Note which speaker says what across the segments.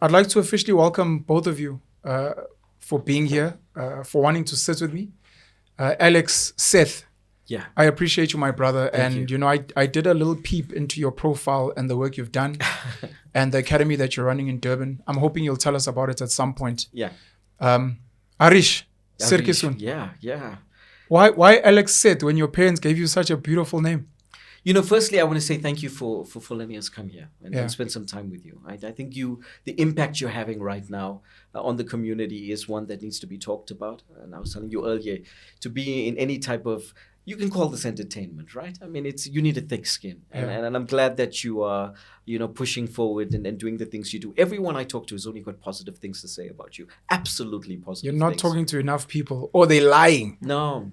Speaker 1: I'd like to officially welcome both of you for being here, for wanting to sit with me. Alex, Seth,
Speaker 2: Yeah.
Speaker 1: I appreciate you, my brother.
Speaker 2: Thank you.
Speaker 1: I did a little peep into your profile and the work you've done and the academy that you're running in Durban. I'm hoping you'll tell us about it at some point.
Speaker 2: Yeah.
Speaker 1: Arish,
Speaker 2: Arish.
Speaker 1: Sirkissoon.
Speaker 2: Yeah.
Speaker 1: Why Alex Seth when your parents gave you such a beautiful name?
Speaker 2: Firstly, I want to say thank you for letting us come here and,
Speaker 1: Yeah.
Speaker 2: and spend some time with you. I think the impact you're having right now on the community is one that needs to be talked about. And I was telling you earlier, to be in any type of, you can call this entertainment, right? I mean, you need a thick skin. And,
Speaker 1: Yeah.
Speaker 2: and I'm glad that you are, pushing forward and doing the things you do. Everyone I talk to has only got positive things to say about you. Absolutely positive
Speaker 1: You're not
Speaker 2: things.
Speaker 1: talking to enough people, or they're lying.
Speaker 2: No,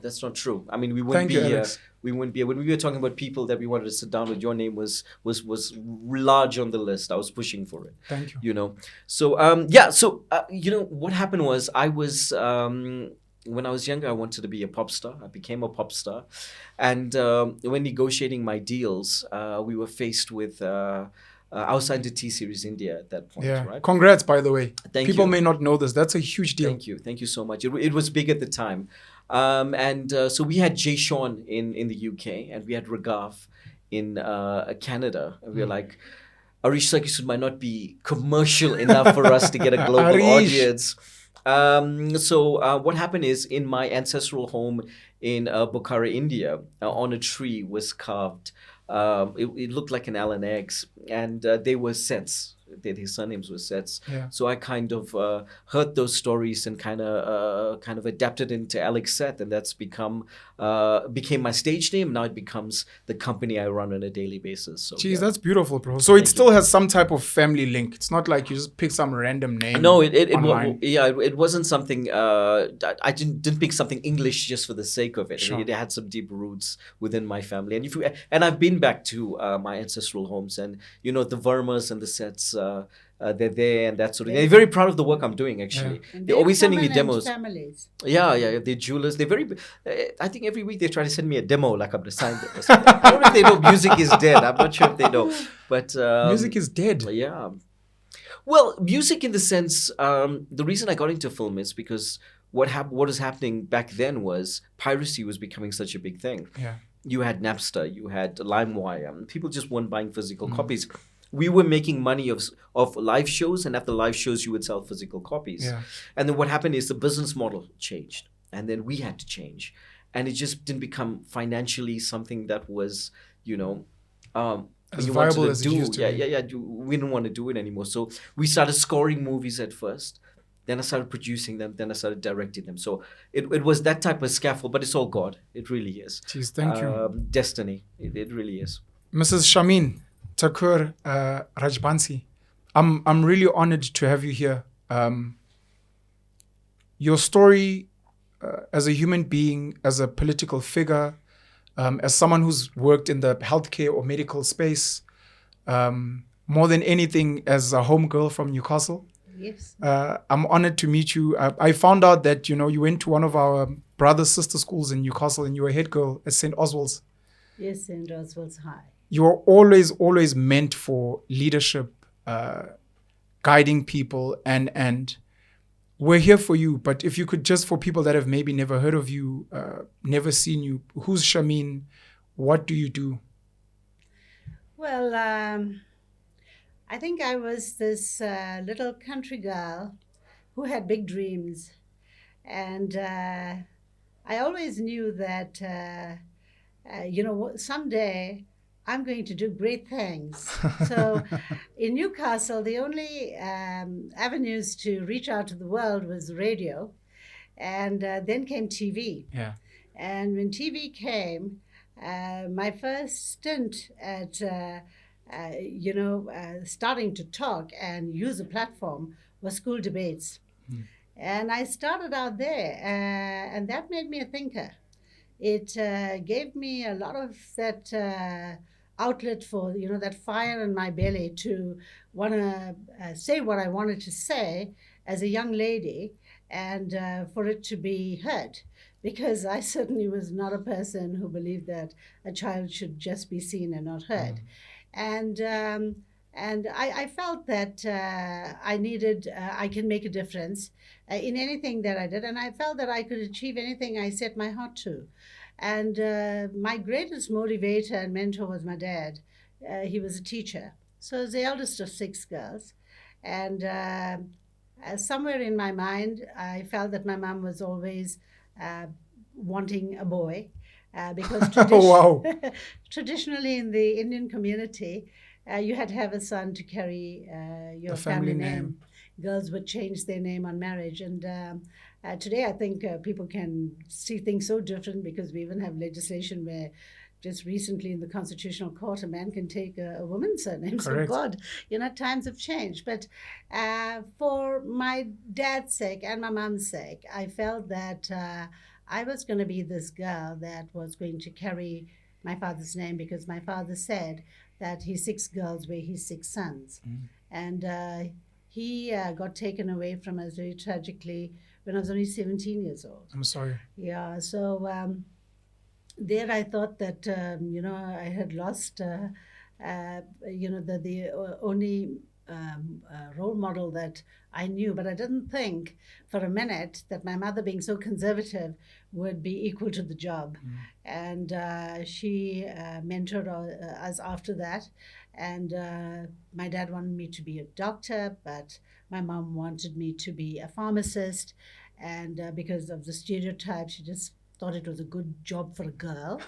Speaker 2: that's not true. I mean,
Speaker 1: Thank you, Alex.
Speaker 2: we wouldn't be when we were talking about people that we wanted to sit down with. Your name was large on the list. I was pushing for it.
Speaker 1: Thank you.
Speaker 2: So what happened was I was when I was younger, I wanted to be a pop star. I became a pop star, and when negotiating my deals, we were faced with. I was signed to T Series India at that point,
Speaker 1: Yeah.
Speaker 2: right?
Speaker 1: Congrats, by the way.
Speaker 2: Thank
Speaker 1: People
Speaker 2: you.
Speaker 1: may not know this. That's a huge deal.
Speaker 2: Thank you so much. It was big at the time, so we had Jay Sean in the UK, and we had Ragav in Canada, and we were like, Arish Sirkissoon might not be commercial enough for us to get a global
Speaker 1: Arish.
Speaker 2: audience. What happened is, in my ancestral home in Bukhara, India, on a tree was carved. It looked like an Allen eggs, and they were sets. His surnames were sets.
Speaker 1: Yeah.
Speaker 2: So I kind of heard those stories and kind of adapted into Alex Seth, and that's became my stage name. Now it becomes the company I run on a daily basis. So
Speaker 1: Jeez,
Speaker 2: yeah.
Speaker 1: that's beautiful, bro. So it
Speaker 2: Thank
Speaker 1: still has some type of family link. It's not like you just pick some random name.
Speaker 2: No, it
Speaker 1: online.
Speaker 2: it wasn't something. I didn't pick something English just for the sake of it.
Speaker 1: Sure.
Speaker 2: It had some deep roots within my family, and I've been back to my ancestral homes, and the Vermas and the Sets. They're there and that sort of thing. They're very proud of the work I'm doing, actually.
Speaker 3: And
Speaker 2: They're always sending me
Speaker 3: prominent
Speaker 2: demos.
Speaker 3: Families.
Speaker 2: Yeah. They're jewelers. They're very. I think every week they try to send me a demo, like I'm the sign it or something. I don't know if they know music is dead. I'm not sure if they know, but
Speaker 1: Music is dead.
Speaker 2: yeah. Well, music in the sense, the reason I got into film is because what was happening back then was piracy was becoming such a big thing.
Speaker 1: Yeah.
Speaker 2: You had Napster, you had LimeWire. People just weren't buying physical copies. We were making money of live shows, and after live shows, you would sell physical copies.
Speaker 1: Yeah.
Speaker 2: And then what happened is the business model changed, and then we had to change, and it just didn't become financially something that was,
Speaker 1: As
Speaker 2: you wanted
Speaker 1: viable
Speaker 2: to
Speaker 1: as it
Speaker 2: do.
Speaker 1: used to be.
Speaker 2: Yeah. We didn't want to do it anymore, so we started scoring movies at first. Then I started producing them. Then I started directing them. So it was that type of scaffold, but it's all God. It really is.
Speaker 1: Jeez, thank you.
Speaker 2: Destiny. It really is.
Speaker 1: Mrs. Shameen, Thakur-Rajbansi, I'm really honored to have you here. Your story as a human being, as a political figure, as someone who's worked in the healthcare or medical space, more than anything as a homegirl from Newcastle.
Speaker 3: Yes.
Speaker 1: I'm honored to meet you. I found out that, you went to one of our brother-sister schools in Newcastle and you were head girl at St. Oswald's.
Speaker 3: Yes, St. Oswald's High.
Speaker 1: You are always meant for leadership, guiding people, and we're here for you. But if you could just, for people that have maybe never heard of you, never seen you, who's Shameen? What do you do?
Speaker 3: Well, I think I was this little country girl who had big dreams. And I always knew that, someday I'm going to do great things. So in Newcastle, the only avenues to reach out to the world was radio. And then came TV.
Speaker 1: Yeah.
Speaker 3: And when TV came, my first stint at, starting to talk and use a platform was school debates. And I started out there, and that made me a thinker. It gave me a lot of that outlet for, that fire in my belly to want to say what I wanted to say as a young lady, and for it to be heard. Because I certainly was not a person who believed that a child should just be seen and not heard. And And I felt that I can make a difference in anything that I did. And I felt that I could achieve anything I set my heart to. And my greatest motivator and mentor was my dad. He was a teacher. So I was the eldest of 6 girls. And somewhere in my mind, I felt that my mom was always wanting a boy. Because
Speaker 1: Wow.
Speaker 3: traditionally in the Indian community, you had to have a son to carry your
Speaker 1: The family
Speaker 3: family
Speaker 1: name.
Speaker 3: name. Girls would change their name on marriage. And today, I think people can see things so different because we even have legislation where just recently in the Constitutional Court, a man can take a woman's surname. So,
Speaker 1: Correct.
Speaker 3: God, times have changed. But for my dad's sake and my mom's sake, I felt that I was going to be this girl that was going to carry my father's name because my father said that he's 6 girls where he's 6 sons. And he got taken away from us very tragically when I was only 17 years old.
Speaker 1: I'm sorry.
Speaker 3: Yeah, so there I thought that, I had lost, the only role model that I knew, but I didn't think for a minute that my mother, being so conservative, would be equal to the job. And she mentored us after that. And my dad wanted me to be a doctor, but my mom wanted me to be a pharmacist. And because of the stereotypes, she just thought it was a good job for a girl.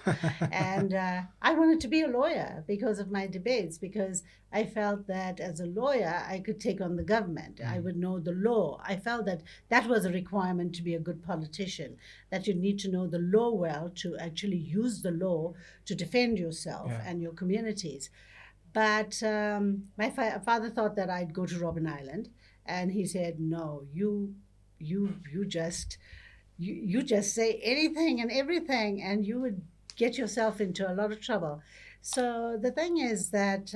Speaker 3: And I wanted to be a lawyer because of my debates, because I felt that as a lawyer, I could take on the government. I would know the law. I felt that that was a requirement to be a good politician, that you need to know the law well to actually use the law to defend yourself and your communities. But my father thought that I'd go to Robben Island, and he said, "No, you just you just say anything and everything, and you would get yourself into a lot of trouble." So the thing is that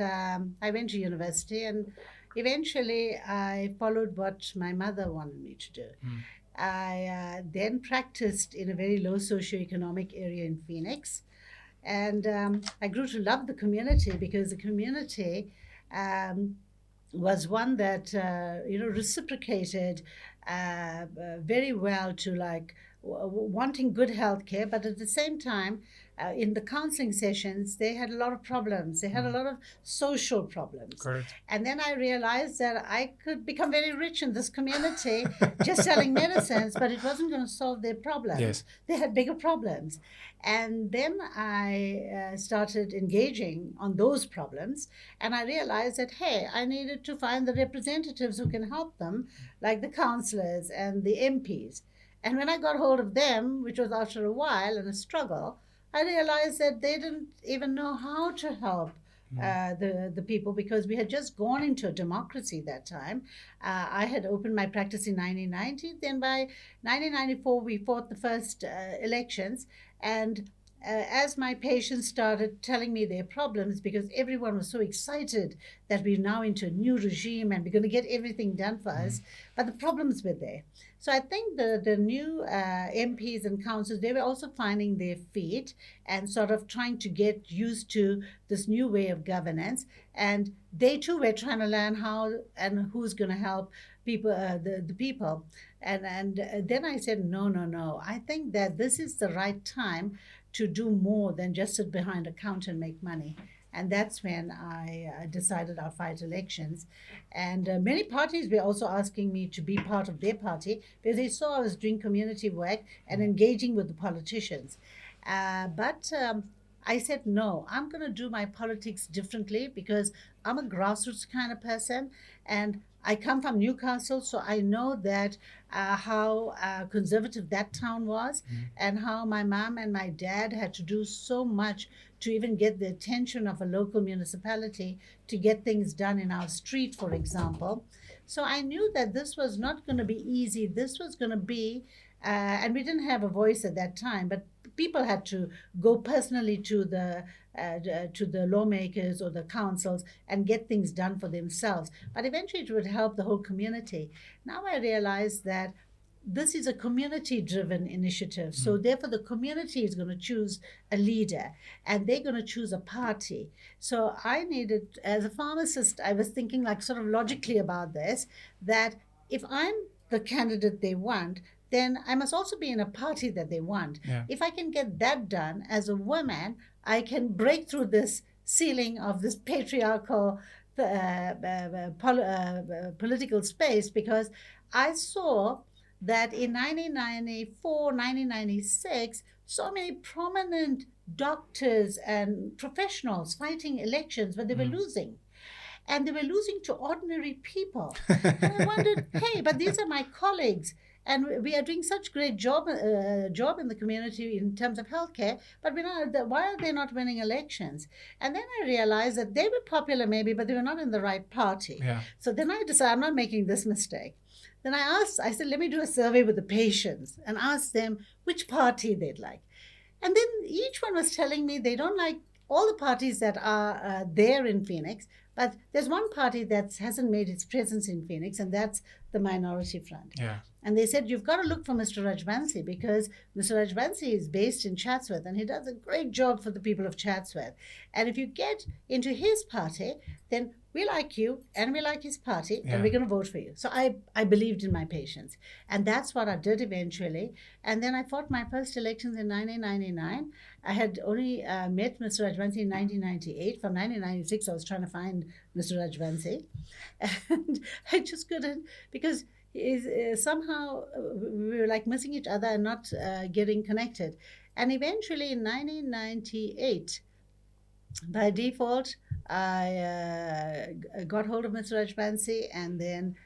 Speaker 3: I went to university, and eventually I followed what my mother wanted me to do. I then practiced in a very low socioeconomic area in Phoenix. And I grew to love the community because the community was one that reciprocated very well to wanting good health care, but at the same time, in the counseling sessions, they had a lot of problems. They had a lot of social problems.
Speaker 1: Correct.
Speaker 3: And then I realized that I could become very rich in this community just selling medicines, but it wasn't going to solve their problems.
Speaker 1: Yes.
Speaker 3: They had bigger problems. And then I started engaging on those problems, and I realized that, hey, I needed to find the representatives who can help them, like the councillors and the MPs. And when I got hold of them, which was after a while and a struggle, I realized that they didn't even know how to help the people, because we had just gone into a democracy that time. I had opened my practice in 1990. Then by 1994, we fought the first elections. And as my patients started telling me their problems, because everyone was so excited that we're now into a new regime and we're going to get everything done for us, but the problems were there. So I think the new MPs and councils, they were also finding their feet and sort of trying to get used to this new way of governance. And they too were trying to learn how and who's going to help people, the people. And then I said, no. I think that this is the right time to do more than just sit behind a counter and make money. And that's when I decided I'll fight elections. And many parties were also asking me to be part of their party because they saw I was doing community work and engaging with the politicians. But I said, no, I'm going to do my politics differently because I'm a grassroots kind of person. And I come from Newcastle, so I know that how conservative that town was, and how my mom and my dad had to do so much to even get the attention of a local municipality to get things done in our street, for example. So I knew that this was not going to be easy. This was going to be, and we didn't have a voice at that time, but people had to go personally to the lawmakers or the councils and get things done for themselves. But eventually it would help the whole community. Now I realize that this is a community-driven initiative. So therefore, the community is going to choose a leader, and they're going to choose a party. So I needed, as a pharmacist, I was thinking like sort of logically about this, that if I'm the candidate they want, then I must also be in a party that they want.
Speaker 1: Yeah.
Speaker 3: If I can get that done as a woman, I can break through this ceiling of this patriarchal political space, because I saw that in 1994, 1996, so many prominent doctors and professionals fighting elections, but they were losing. And they were losing to ordinary people. And I wondered, hey, but these are my colleagues. And we are doing such great job in the community in terms of healthcare, but why are they not winning elections? And then I realized that they were popular maybe, but they were not in the right party.
Speaker 1: Yeah.
Speaker 3: So then I decided I'm not making this mistake. Then I said, let me do a survey with the patients and ask them which party they'd like. And then each one was telling me they don't like all the parties that are there in Phoenix, but there's one party that hasn't made its presence in Phoenix, and that's the Minority Front.
Speaker 1: Yeah.
Speaker 3: And they said, you've got to look for Mr. Rajbansi, because Mr. Rajbansi is based in Chatsworth, and he does a great job for the people of Chatsworth. And if you get into his party, then we like you, and we like his party, and we're going to vote for you. So I believed in my patients. And that's what I did eventually. And then I fought my first elections in 1999. I had only met Mr. Rajbansi in 1998. From 1996, I was trying to find Mr. Rajbansi. And I just couldn't, because somehow we were like missing each other and not getting connected. And eventually in 1998, by default, I got hold of Mr. Rajbansi, and then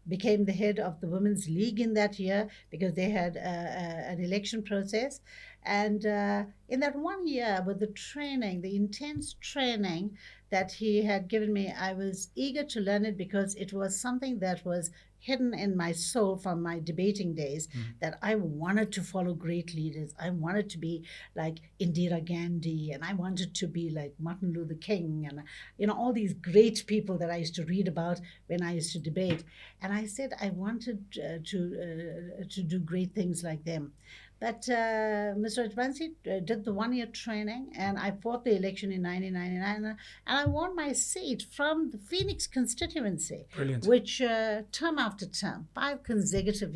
Speaker 3: became the head of the Women's League in that year, because they had an election process. And in that 1 year, with the training, the intense training that he had given me, I was eager to learn it, because it was something that was hidden in my soul from my debating days, that I wanted to follow great leaders. I wanted to be like Indira Gandhi, and I wanted to be like Martin Luther King, and all these great people that I used to read about when I used to debate. And I said I wanted to do great things like them. But Mr. Rajbansi did the 1 year training, and I fought the election in 1999, and I won my seat from the Phoenix constituency.
Speaker 1: Brilliant.
Speaker 3: Which term after term, 5 consecutive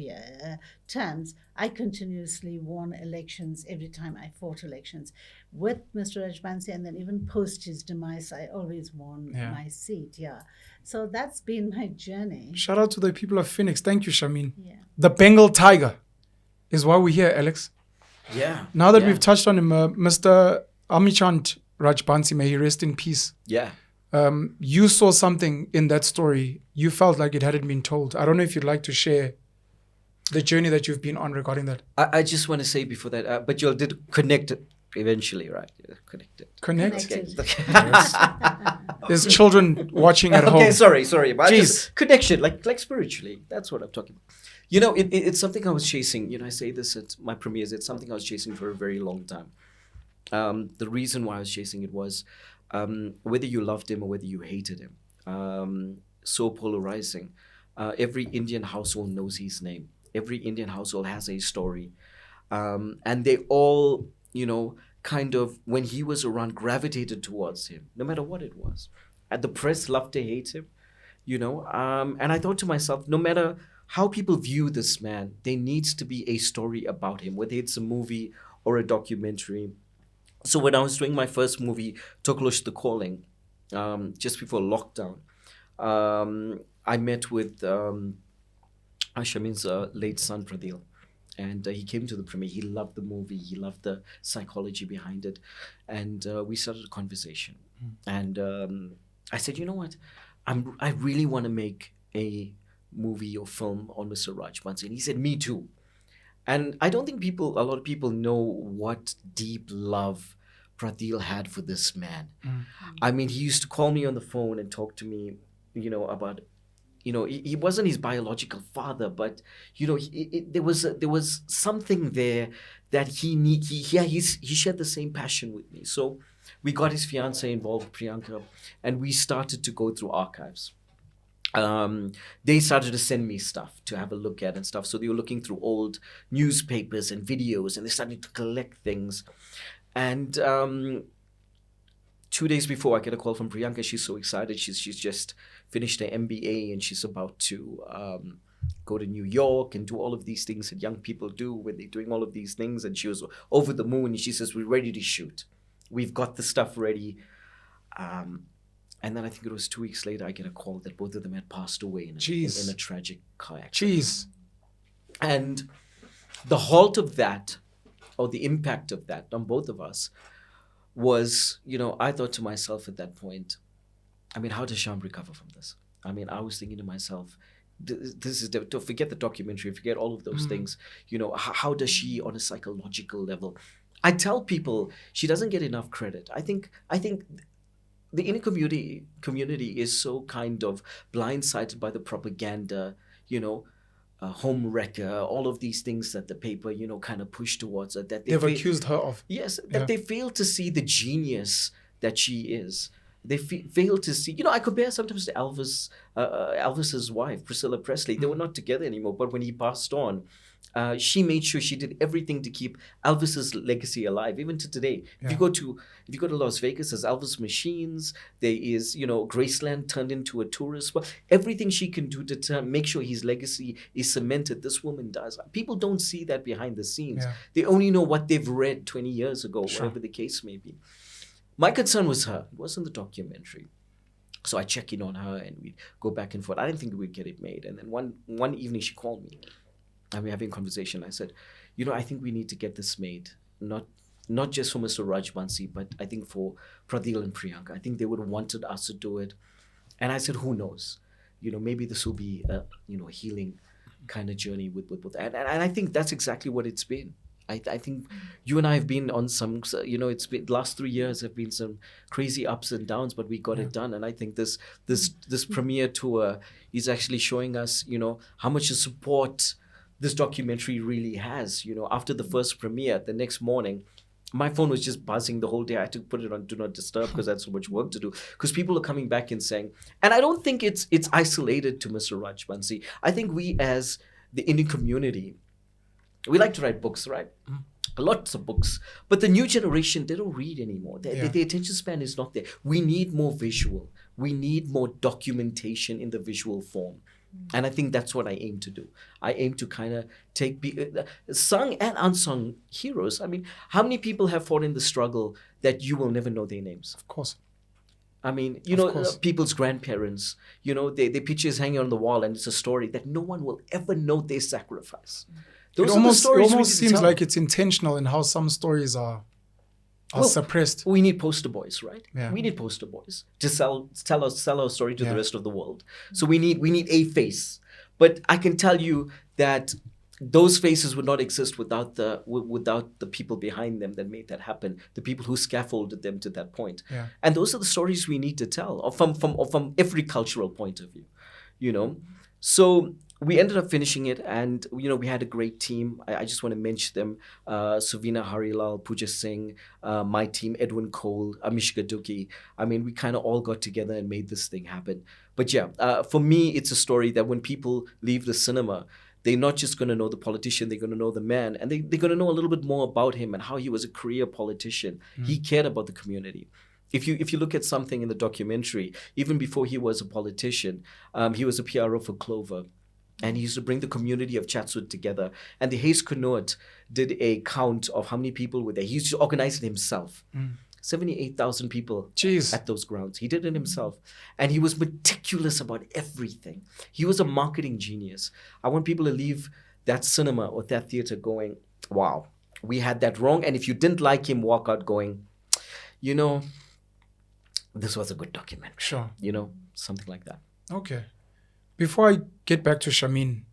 Speaker 3: terms, I continuously won elections every time I fought elections with Mr. Rajbansi, and then even post his demise, I always won my seat. Yeah, so that's been my journey.
Speaker 1: Shout out to the people of Phoenix. Thank you, Shameen.
Speaker 3: Yeah.
Speaker 1: The Bengal Tiger is why we're here, Alex.
Speaker 2: Yeah.
Speaker 1: Now that we've touched on him, Mr. Amichand Rajbansi, may he rest in peace.
Speaker 2: Yeah.
Speaker 1: You saw something in that story. You felt like it hadn't been told. I don't know if you'd like to share the journey that you've been on regarding that.
Speaker 2: I just want to say before that, but you all did connect it eventually, right? Connected.
Speaker 3: Connected.
Speaker 1: There's children watching at home.
Speaker 2: Okay, sorry. But
Speaker 1: Jeez.
Speaker 2: just connection, like spiritually. That's what I'm talking about. It's something I was chasing. I say this at my premieres. It's something I was chasing for a very long time. The reason why I was chasing it was whether you loved him or whether you hated him. So polarizing. Every Indian household knows his name. Every Indian household has a story. And they all, kind of, when he was around, gravitated towards him, no matter what it was. And the press loved to hate him, And I thought to myself, no matter how people view this man, there needs to be a story about him, whether it's a movie or a documentary. So when I was doing my first movie, Toklosh the Calling, just before lockdown, I met with Shameen's late son, Pradil. And he came to the premiere. He loved the movie. He loved the psychology behind it. And we started a conversation. And I said, you know what? I really want to make a movie or film on Mr. Rajbansi. And he said, me too. And I don't think a lot of people know what deep love Pradil had for this man. I mean, he used to call me on the phone and talk to me, about, he wasn't his biological father, but, there was something there that he shared the same passion with me. So we got his fiancée involved, Priyanka, and we started to go through archives they started to send me stuff to have a look at and stuff. So they were looking through old newspapers and videos, and they started to collect things. And 2 days before, I get a call from Priyanka. She's so excited. She's just finished her MBA, and she's about to go to New York and do all of these things that young people do when they're doing all of these things. And she was over the moon. And she says, "We're ready to shoot. We've got the stuff ready." And then I think it was 2 weeks later, I get a call that both of them had passed away in a tragic car accident.
Speaker 1: Jeez.
Speaker 2: And the halt of that, or the impact of that on both of us, was, I thought to myself at that point, I mean, how does Sham recover from this? I mean, I was thinking to myself, this is, to forget the documentary, forget all of those things, how does she, on a psychological level? I tell people she doesn't get enough credit. I think the Indian community is so kind of blindsided by the propaganda, home wrecker, all of these things that the paper, kind of push towards her. That
Speaker 1: they've accused her of.
Speaker 2: Yes, that they fail to see the genius that she is. They fail to see, I compare sometimes to Elvis's wife, Priscilla Presley. They were not together anymore, but when he passed on, she made sure she did everything to keep Elvis's legacy alive, even to today.
Speaker 1: Yeah.
Speaker 2: If you go to Las Vegas, there's Elvis machines. There is, Graceland turned into a tourist spot. Everything she can do to make sure his legacy is cemented, this woman does. People don't see that behind the scenes.
Speaker 1: Yeah.
Speaker 2: They only know what they've read 20 years ago,
Speaker 1: Sure.
Speaker 2: whatever the case may be. My concern was her. It wasn't the documentary. So I check in on her and we go back and forth. I didn't think we'd get it made. And then one evening she called me. And we're having a conversation. I said, I think we need to get this made. Not just for Mr. Rajbansi, but I think for Pradil and Priyanka. I think they would have wanted us to do it. And I said, who knows? Maybe this will be a healing kind of journey with and I think that's exactly what it's been. I think you and I have been on some, it's been, the last 3 years have been some crazy ups and downs, but we got it done. And I think this premiere tour is actually showing us, how much support this documentary really has. After the first premiere, the next morning, my phone was just buzzing the whole day. I had to put it on Do Not Disturb because I had so much work to do. Because people are coming back and saying, and I don't think it's isolated to Mr. Rajbansi. I think we as the Indian community, we like to write books, right? Lots of books. But the new generation, they don't read anymore. Their attention span is not there. We need more visual. We need more documentation in the visual form. And I think that's what I aim to do. I aim to kind of take sung and unsung heroes. I mean, how many people have fought in the struggle that you will never know their names?
Speaker 1: Of course.
Speaker 2: I mean,
Speaker 1: course.
Speaker 2: people's grandparents, their pictures hanging on the wall, and it's a story that no one will ever know their sacrifice. Those
Speaker 1: It
Speaker 2: are the stories we need
Speaker 1: almost
Speaker 2: to
Speaker 1: seems
Speaker 2: tell.
Speaker 1: like it's intentional in how some stories are suppressed.
Speaker 2: We need poster boys, right?
Speaker 1: Yeah.
Speaker 2: We need poster boys to tell our story to
Speaker 1: Yeah.
Speaker 2: the rest of the world. So we need a face. But I can tell you that those faces would not exist without the people behind them that made that happen. The people who scaffolded them to that point.
Speaker 1: Yeah.
Speaker 2: And those are the stories we need to tell, or from every cultural point of view. So we ended up finishing it, and we had a great team. I just want to mention them: Suvina Harilal, Pooja Singh, my team, Edwin Cole, Amish Gaduki. I mean, we kind of all got together and made this thing happen. But for me, it's a story that when people leave the cinema, they're not just going to know the politician, they're going to know the man, and they're going to know a little bit more about him and how he was a career politician. He cared about the community. If you look at something in the documentary, even before he was a politician, he was a PRO for Clover. And he used to bring the community of Chatswood together. And the Hayes Connaught did a count of how many people were there. He used to organize it himself. 78,000 people
Speaker 1: Jeez.
Speaker 2: at those grounds. He did it himself. And he was meticulous about everything. He was a marketing genius. I want people to leave that cinema or that theater going, wow, we had that wrong. And if you didn't like him, walk out going, this was a good documentary.
Speaker 1: Sure.
Speaker 2: Something like that.
Speaker 1: Okay. Before I get back to Shameen,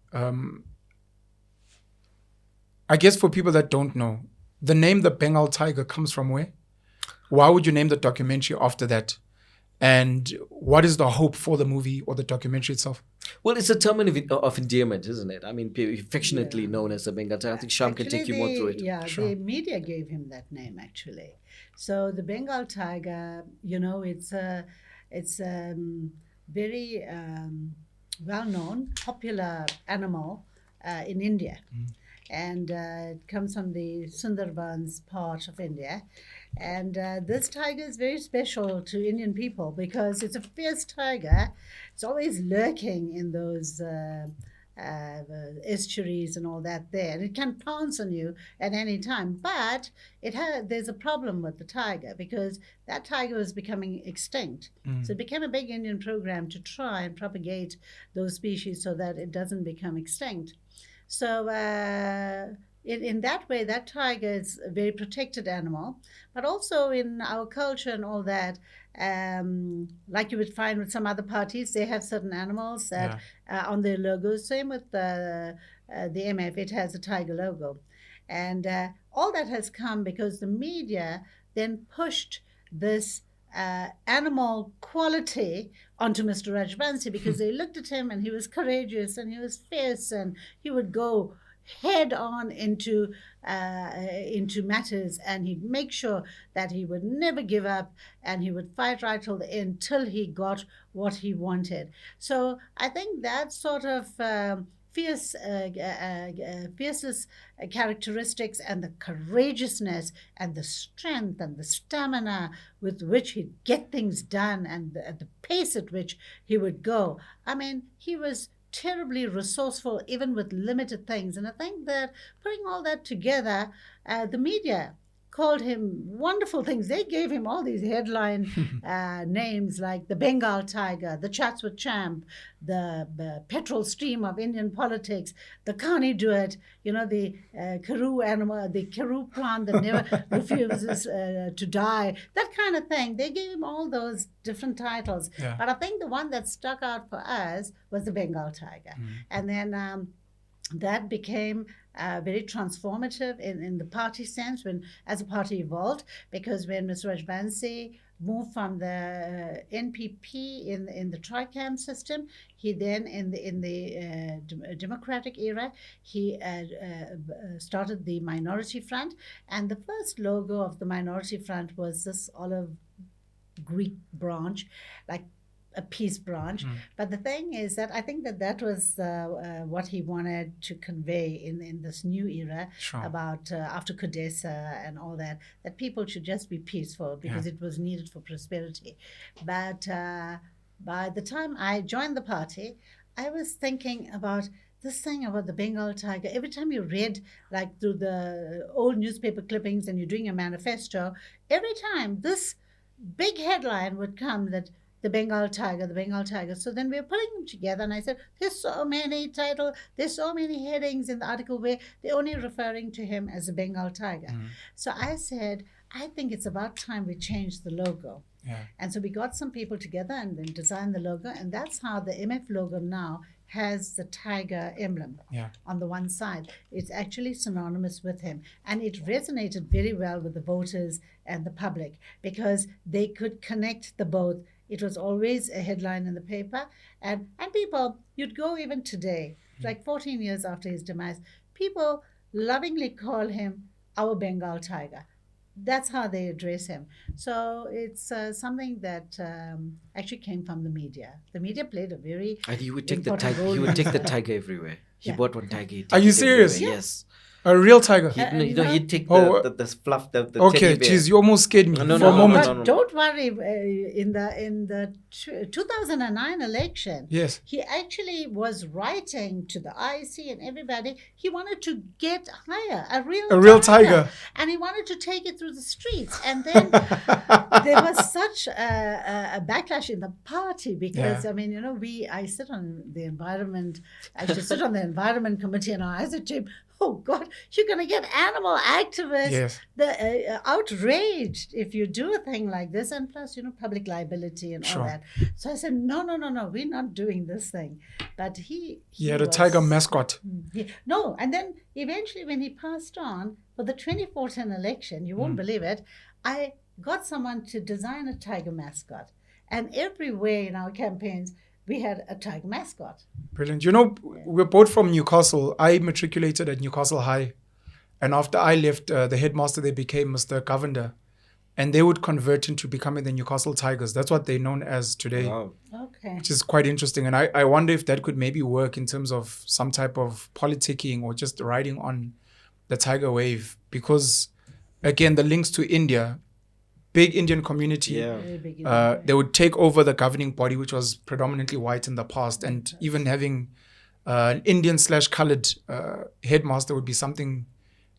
Speaker 1: I guess for people that don't know, the name The Bengal Tiger comes from where? Why would you name the documentary after that? And what is the hope for the movie or the documentary itself?
Speaker 2: Well, it's a term of endearment, isn't it? I mean, affectionately known as the Bengal Tiger. I think Sham can take you more through it.
Speaker 3: Yeah,
Speaker 1: Sure.
Speaker 3: the media gave him that name actually. So the Bengal Tiger, it's a very well-known, popular animal in India. And it comes from the Sundarbans part of India. And this tiger is very special to Indian people because it's a fierce tiger. It's always lurking in those estuaries and all that there. And it can pounce on you at any time. But there's a problem with the tiger because that tiger was becoming extinct. So it became a big Indian program to try and propagate those species so that it doesn't become extinct. So in that way, that tiger is a very protected animal. But also in our culture and all that, like you would find with some other parties, they have certain animals that on their logos. Same with the MF, it has a tiger logo. And all that has come because the media then pushed this animal quality onto Mr. Rajbansi because they looked at him and he was courageous and he was fierce and he would go head on into matters and he'd make sure that he would never give up and he would fight right till the end till he got what he wanted. So I think that sort of fierceness characteristics and the courageousness and the strength and the stamina with which he'd get things done and the pace at which he would go. I mean, he was terribly resourceful even with limited things. And I think that putting all that together, the media called him wonderful things. They gave him all these headline names like the Bengal Tiger, the Chatsworth Champ, the petrol stream of Indian politics, the Carney Duet, the Karoo animal, the Karoo plant that never refuses to die, that kind of thing. They gave him all those different titles.
Speaker 1: Yeah.
Speaker 3: But I think the one that stuck out for us was the Bengal Tiger. And then that became very transformative in the party sense as a party evolved, because when Mr. Rajbansi moved from the NPP in the Tricam system, he then in the Democratic era, he started the Minority Front, and the first logo of the Minority Front was this olive Greek branch, like a peace branch. But the thing is that I think that was what he wanted to convey in this new era.
Speaker 1: Sure.
Speaker 3: About after Kudesa and all that people should just be peaceful because it was needed for prosperity. But by the time I joined the party, I was thinking about this thing about the Bengal Tiger. Every time you read like through the old newspaper clippings and you're doing a manifesto, every time this big headline would come that the Bengal Tiger, the Bengal Tiger. So then we were putting them together and I said, there's so many titles, there's so many headings in the article where they're only referring to him as a Bengal Tiger. So I said, I think it's about time we change the logo. And so we got some people together and then designed the logo, and that's how the MF logo now has the tiger emblem on the one side. It's actually synonymous with him. And it resonated very well with the voters and the public because they could connect the both. It was always a headline in the paper. And people, you'd go even today, like 14 years after his demise, people lovingly call him our Bengal Tiger. That's how they address him. So it's something that actually came from the media. The media played a very
Speaker 2: And he would take the
Speaker 3: important
Speaker 2: tiger.
Speaker 3: role
Speaker 2: He
Speaker 3: in
Speaker 2: would take the
Speaker 3: this.
Speaker 2: tiger everywhere. He
Speaker 3: Yeah.
Speaker 2: bought one tiger. he'd
Speaker 1: Are
Speaker 2: take
Speaker 1: you
Speaker 2: it
Speaker 1: serious?
Speaker 2: everywhere.
Speaker 3: Yeah.
Speaker 2: Yes.
Speaker 1: A real tiger.
Speaker 2: He'd take
Speaker 1: Oh,
Speaker 2: the fluff, the
Speaker 1: Okay,
Speaker 2: teddy bear.
Speaker 1: geez, you almost scared me
Speaker 2: No,
Speaker 1: for a moment.
Speaker 3: But don't worry, in the 2009 election,
Speaker 1: Yes.
Speaker 3: he actually was writing to the IC and everybody. He wanted to get higher, a real
Speaker 1: tiger.
Speaker 3: and he wanted to take it through the streets. And then there was such a backlash in the party because I mean, I sit on the environment. I should sit on the environment committee, and I said to him, "Oh God, you're going to get animal activists outraged if you do a thing like this, and plus, public liability and all that." So I said, "No, we're not doing this thing." But he
Speaker 1: had a tiger mascot.
Speaker 3: No, and then eventually, when he passed on for the 2014 election, you won't believe it, I got someone to design a tiger mascot, and everywhere in our campaigns, we had a tiger mascot.
Speaker 1: Brilliant. We're both from Newcastle. I matriculated at Newcastle High. And after I left, the headmaster there became Mr. Govender. and they would convert into becoming the Newcastle Tigers. That's what they're known as today.
Speaker 2: Wow.
Speaker 3: Okay.
Speaker 1: Which is quite interesting. And I wonder if that could maybe work in terms of some type of politicking or just riding on the Tiger wave. Because, again, the links to India, big Indian community,
Speaker 2: Yeah.
Speaker 3: Very big.
Speaker 1: they would take over the governing body, which was predominantly white in the past. And even having an Indian/coloured headmaster would be something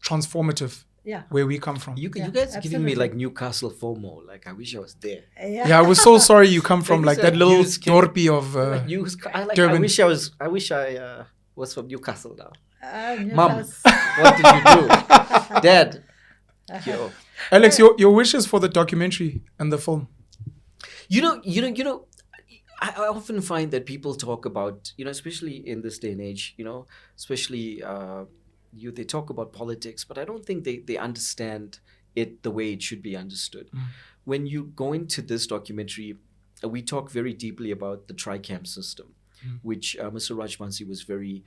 Speaker 1: transformative
Speaker 3: Yeah.
Speaker 1: where we come from.
Speaker 2: You
Speaker 3: Yeah,
Speaker 2: guys are giving me
Speaker 3: absolutely.
Speaker 2: like Newcastle FOMO. Like, I wish I was there.
Speaker 1: Yeah, I was so sorry you come from like
Speaker 2: Like,
Speaker 1: that little
Speaker 2: use-
Speaker 1: dorpy of...
Speaker 2: Like, I
Speaker 1: Durban.
Speaker 2: wish I was from Newcastle now. Mum,
Speaker 3: Newcastle.
Speaker 2: what did you do? Dad. Yo.
Speaker 1: Alex, your wishes for the documentary and the film.
Speaker 2: I often find that people talk about, especially in this day and age, especially they talk about politics, but I don't think they understand it the way it should be understood. When you go into this documentary, we talk very deeply about the tri-camp system, which Mr. Rajbansi was very,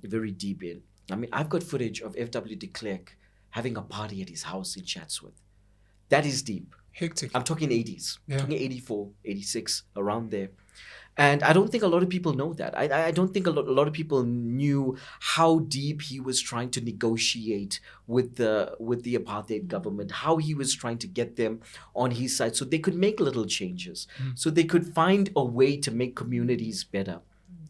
Speaker 2: very deep in. I mean, I've got footage of F.W. de Klerk having a party at his house in Chatsworth. That is deep.
Speaker 1: Hectic.
Speaker 2: I'm talking 80s.
Speaker 1: Yeah.
Speaker 2: I'm talking 84, 86, around there. And I don't think a lot of people know that. I don't think a lot of people knew how deep he was trying to negotiate with the apartheid government, how he was trying to get them on his side so they could make little changes, so they could find a way to make communities better.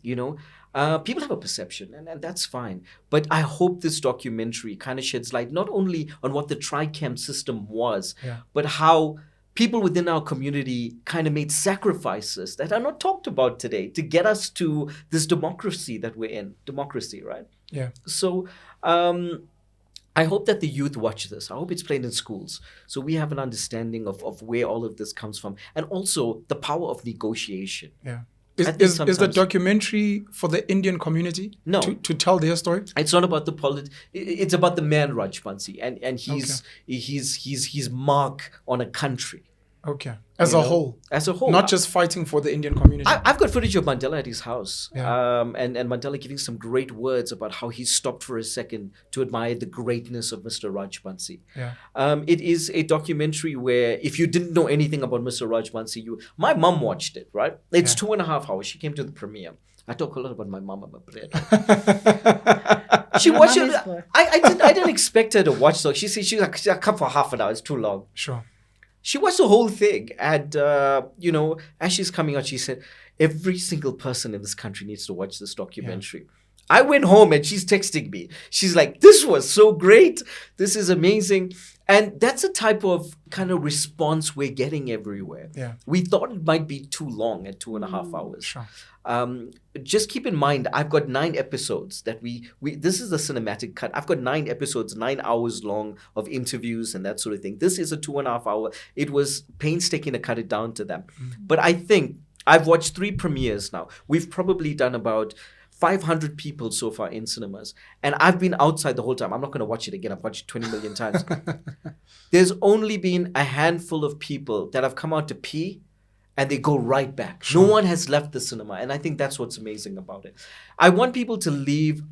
Speaker 2: People have a perception, and that's fine. But I hope this documentary kind of sheds light not only on what the tri-camp system was, but how people within our community kind of made sacrifices that are not talked about today to get us to this democracy that we're in. Democracy, right?
Speaker 1: Yeah.
Speaker 2: So I hope that the youth watch this. I hope it's played in schools, so we have an understanding of where all of this comes from, and also the power of negotiation.
Speaker 1: Yeah.
Speaker 2: I think
Speaker 1: Is the
Speaker 2: sometimes-
Speaker 1: documentary for the Indian community?
Speaker 2: No.
Speaker 1: To tell their story?
Speaker 2: It's not about the it's about the man Rajbansi and his mark on a country.
Speaker 1: Okay. As a whole.
Speaker 2: As a whole.
Speaker 1: Not just fighting for the Indian community.
Speaker 2: I've got footage of Mandela at his house.
Speaker 1: Yeah.
Speaker 2: And Mandela giving some great words about how he stopped for a second to admire the greatness of Mr. Rajbansi.
Speaker 1: Yeah.
Speaker 2: It is a documentary where if you didn't know anything about Mr. Rajbansi, my mom watched it, right? It's 2.5 hours. She came to the premiere. I talk a lot about my mom and my bread. She watched
Speaker 3: mom
Speaker 2: it.
Speaker 3: is good.
Speaker 2: I didn't expect her to watch. So she said she's like, "I'll come for half an hour. It's too long."
Speaker 1: Sure.
Speaker 2: She watched the whole thing, and as she's coming out, she said, "Every single person in this country needs to watch this documentary." I went home and she's texting me. She's like, "This was so great. This is amazing." And that's a type of kind of response we're getting everywhere.
Speaker 1: Yeah.
Speaker 2: We thought it might be too long at 2.5 hours.
Speaker 1: Sure.
Speaker 2: Just keep in mind, I've got 9 episodes that we this is the cinematic cut. I've got 9 episodes, 9 hours long of interviews and that sort of thing. This is a 2.5 hour. It was painstaking to cut it down to them. But I think I've watched 3 premieres now. We've probably done about 500 people so far in cinemas. And I've been outside the whole time. I'm not going to watch it again. I've watched it 20 million times. There's only been a handful of people that have come out to pee and they go right back.
Speaker 1: Sure.
Speaker 2: No one has left the cinema. And I think that's what's amazing about it. I want people to leave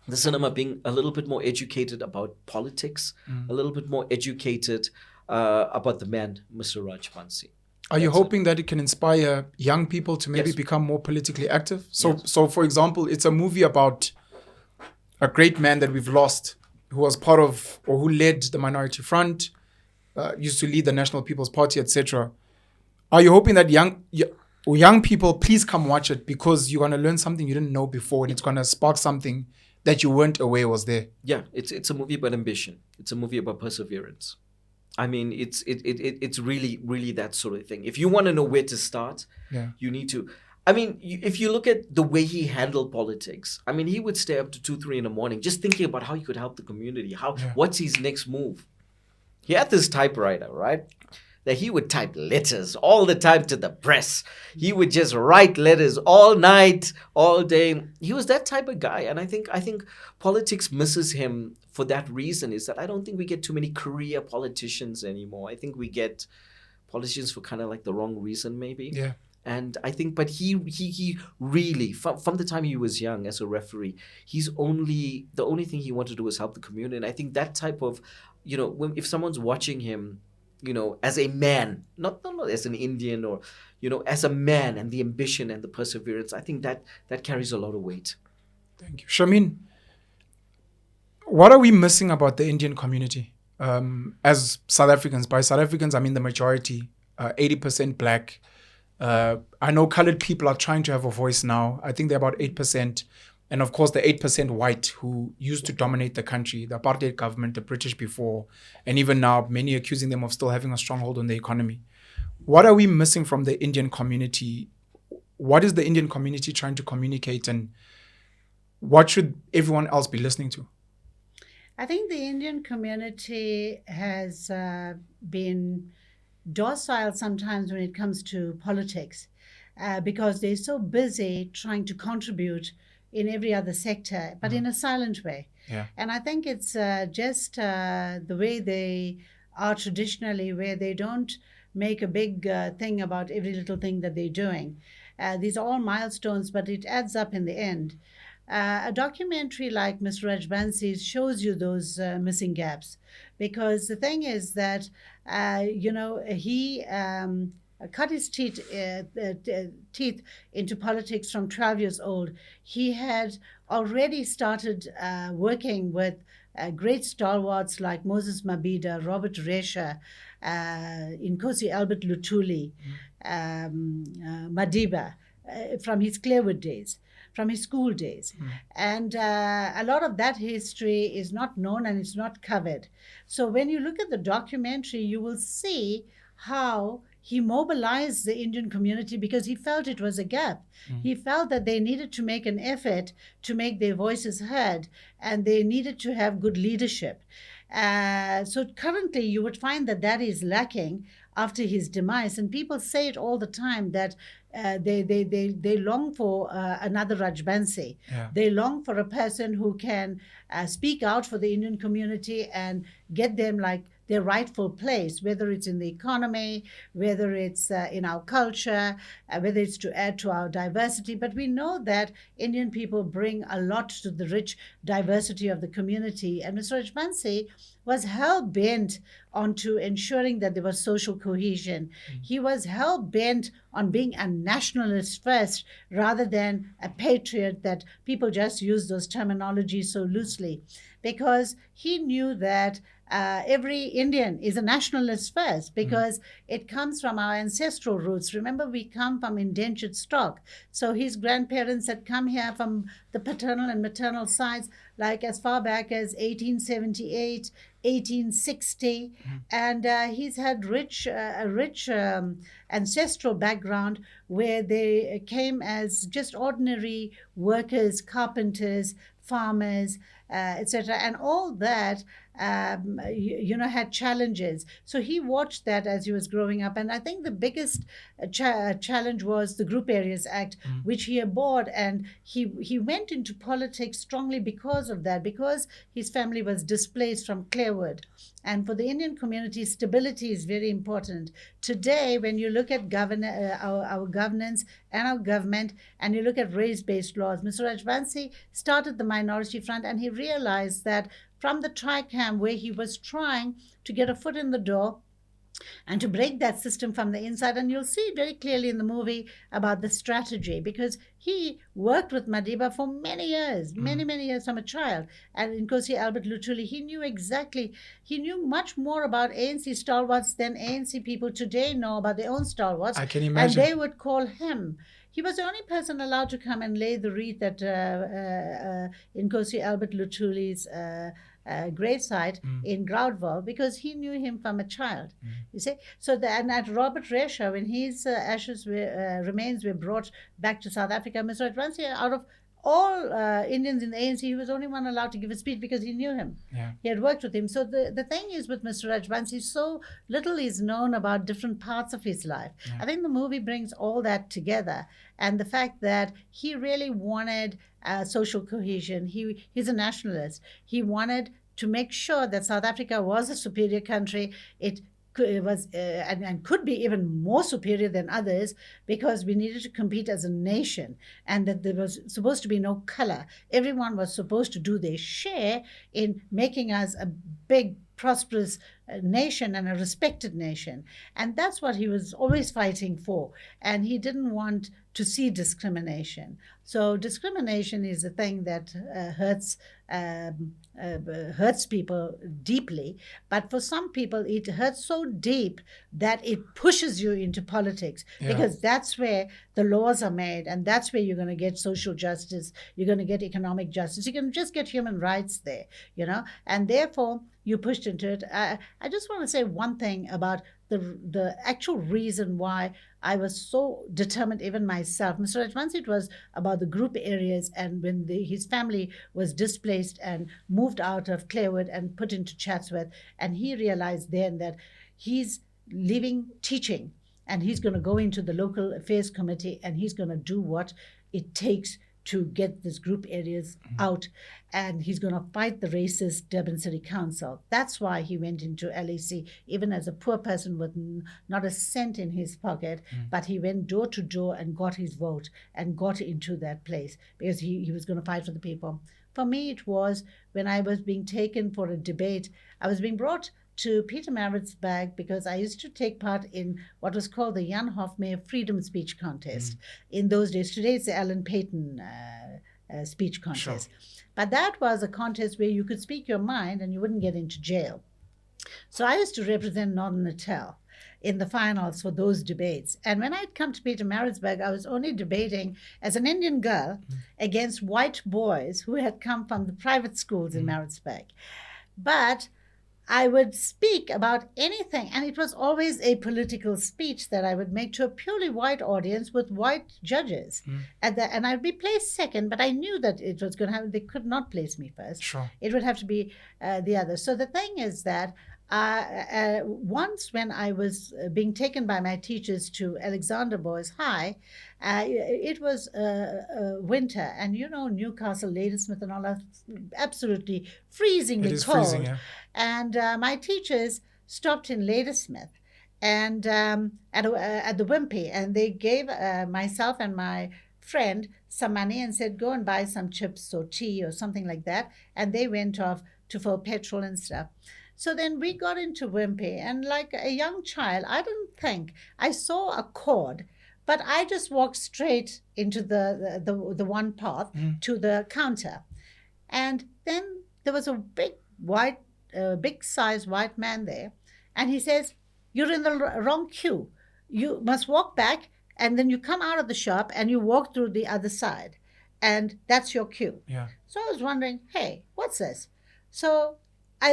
Speaker 2: the cinema being a little bit more educated about politics, a little bit more educated about the man, Mr. Rajbansi.
Speaker 1: Are you
Speaker 2: That's it.
Speaker 1: hoping that it can inspire young people to maybe
Speaker 2: Yes.
Speaker 1: become more politically active? So,
Speaker 2: Yes.
Speaker 1: so for example, it's a movie about a great man that we've lost, who was part of or who led the Minority Front, used to lead the National People's Party, etc. Are you hoping that young people please come watch it because you're gonna learn something you didn't know before, and it's gonna spark something that you weren't aware was there?
Speaker 2: Yeah, it's a movie about ambition. It's a movie about perseverance. I mean, it's really, really that sort of thing. If you want to know where to start,
Speaker 1: Yeah.
Speaker 2: you need to. I mean, if you look at the way he handled politics, I mean, he would stay up to 2, 3 in the morning just thinking about how he could help the community. What's his next move? He had this typewriter, right? That he would type letters all the time to the press. He would just write letters all night, all day. He was that type of guy. And I think politics misses him for that reason, is that I don't think we get too many career politicians anymore. I think we get politicians for kind of like the wrong reason, maybe.
Speaker 1: Yeah.
Speaker 2: And I think, but he really, from the time he was young as a referee, the only thing he wanted to do was help the community. And I think that type of, if someone's watching him as a man, not as an Indian, or, as a man, and the ambition and the perseverance, I think that carries a lot of weight.
Speaker 1: Thank you. Shameen, what are we missing about the Indian community as South Africans? By South Africans, I mean the majority, 80% black. I know colored people are trying to have a voice now. I think they're about 8%. And of course, the 8% white who used to dominate the country, the apartheid government, the British before, and even now, many accusing them of still having a stronghold on the economy. What are we missing from the Indian community? What is the Indian community trying to communicate, and what should everyone else be listening to?
Speaker 3: I think the Indian community has been docile sometimes when it comes to politics because they're so busy trying to contribute in every other sector, but in a silent way.
Speaker 1: Yeah.
Speaker 3: And I think it's just the way they are traditionally, where they don't make a big thing about every little thing that they're doing. These are all milestones, but it adds up in the end. A documentary like Mr. Rajbansi shows you those missing gaps, because the thing is that, he cut his teeth into politics from 12 years old. He had already started working with great stalwarts like Moses Mabhida, Robert Resha, Nkosi Albert Luthuli, Madiba, from his Clearwood days, from his school days. And a lot of that history is not known and it's not covered. So when you look at the documentary, you will see how he mobilized the Indian community because he felt it was a gap. He felt that they needed to make an effort to make their voices heard, and they needed to have good leadership. So currently you would find that is lacking after his demise, and people say it all the time that they long for another Rajbansi.
Speaker 1: Yeah.
Speaker 3: They long for a person who can speak out for the Indian community and get them like their rightful place, whether it's in the economy, whether it's in our culture, whether it's to add to our diversity. But we know that Indian people bring a lot to the rich diversity of the community. And Mr. Rajbansi was hell-bent onto ensuring that there was social cohesion. He was hell-bent on being a nationalist first rather than a patriot, that people just use those terminologies so loosely, because he knew that every Indian is a nationalist first, because it comes from our ancestral roots. Remember, we come from indentured stock. So his grandparents had come here from the paternal and maternal sides, like as far back as 1878, 1860. And he's had a rich ancestral background where they came as just ordinary workers, carpenters, farmers, etc. And all that, had challenges. So he watched that as he was growing up. And I think the biggest challenge was the Group Areas Act, which he abhorred. And he went into politics strongly because of that, because his family was displaced from Clearwood. And for the Indian community, stability is very important. Today, when you look at our governance and our government, and you look at race-based laws, Mr. Rajbansi started the Minority Front, and he realized that from the Tricam, where he was trying to get a foot in the door and to break that system from the inside. And you'll see very clearly in the movie about the strategy, because he worked with Madiba for many years, many years from a child. And Nkosi Albert Luthuli, he knew much more about ANC stalwarts than ANC people today know about their own stalwarts.
Speaker 1: I can imagine.
Speaker 3: And they would call him. He was the only person allowed to come and lay the wreath at Nkosi Albert Luthuli's gravesite in Groudval, because he knew him from a child. You see, so and at Robert Resha, when his remains were brought back to South Africa, Mr. Rajbansi, out of all Indians in the ANC, he was the only one allowed to give a speech because he knew him.
Speaker 1: Yeah.
Speaker 3: He had worked with him. So the thing is with Mr. Rajbansi, so little is known about different parts of his life.
Speaker 1: Yeah.
Speaker 3: I think the movie brings all that together, and the fact that he really wanted social cohesion. He's a nationalist. He wanted to make sure that South Africa was a superior country. It was and could be even more superior than others, because we needed to compete as a nation, and that there was supposed to be no color. Everyone was supposed to do their share in making us a big, prosperous nation and a respected nation. And that's what he was always fighting for. And he didn't want to see discrimination. So discrimination is a thing that hurts people deeply. But for some people, it hurts so deep that it pushes you into politics, because that's where the laws are made, and that's where you're going to get social justice, you're going to get economic justice, you can just get human rights there, and therefore you pushed into it. I just want to say one thing about the actual reason why I was so determined, even myself. Mr. Rajbansi, it was about the group areas, and when his family was displaced and moved out of Clarewood and put into Chatsworth, and he realized then that he's leaving teaching and he's going to go into the local affairs committee and he's going to do what it takes to get these group areas out, and he's going to fight the racist Durban City Council. That's why he went into LEC, even as a poor person with not a cent in his pocket, but he went door to door and got his vote and got into that place because he was going to fight for the people. For me, it was when I was being taken for a debate. I was being brought to Pietermaritzburg because I used to take part in what was called the Jan Hofmeyr Freedom Speech Contest. In those days, today it's the Alan Payton speech contest. Sure. But that was a contest where you could speak your mind and you wouldn't get into jail. So I used to represent Northern Natal in the finals for those debates. And when I'd come to Pietermaritzburg, I was only debating as an Indian girl against white boys who had come from the private schools in Maritzburg. But I would speak about anything, and it was always a political speech that I would make to a purely white audience with white judges. And I'd be placed second, but I knew that it was going to happen. They could not place me first. Sure. It would have to be the other. So the thing is that once when I was being taken by my teachers to Alexander Boys High, it was winter, and Newcastle, Ladysmith and all that, absolutely freezingly cold. Freezing, yeah. And my teachers stopped in Ladysmith and at the Wimpy, and they gave myself and my friend some money and said, go and buy some chips or tea or something like that. And they went off to fill petrol and stuff. So then we got into Wimpy, and like a young child, I didn't think. I saw a cord, but I just walked straight into the one path to the counter. And then there was a big size white man there, and he says, you're in the wrong queue. You must walk back, and then you come out of the shop and you walk through the other side, and that's your queue. Yeah. So I was wondering, hey, what's this? So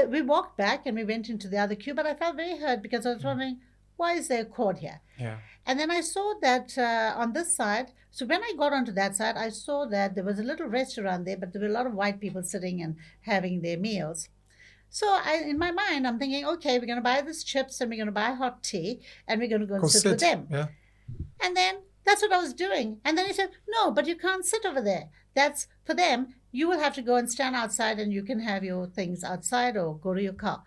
Speaker 3: we walked back and we went into the other queue, but I felt very hurt because I was wondering, why is there a cord here? Yeah. And then I saw that on this side, so when I got onto that side, I saw that there was a little restaurant there, but there were a lot of white people sitting and having their meals. So in my mind, I'm thinking, okay, we're going to buy these chips and we're going to buy hot tea and we're going to go and sit with them. Yeah. And then that's what I was doing. And then he said, no, but you can't sit over there. That's for them. You will have to go and stand outside and you can have your things outside or go to your car.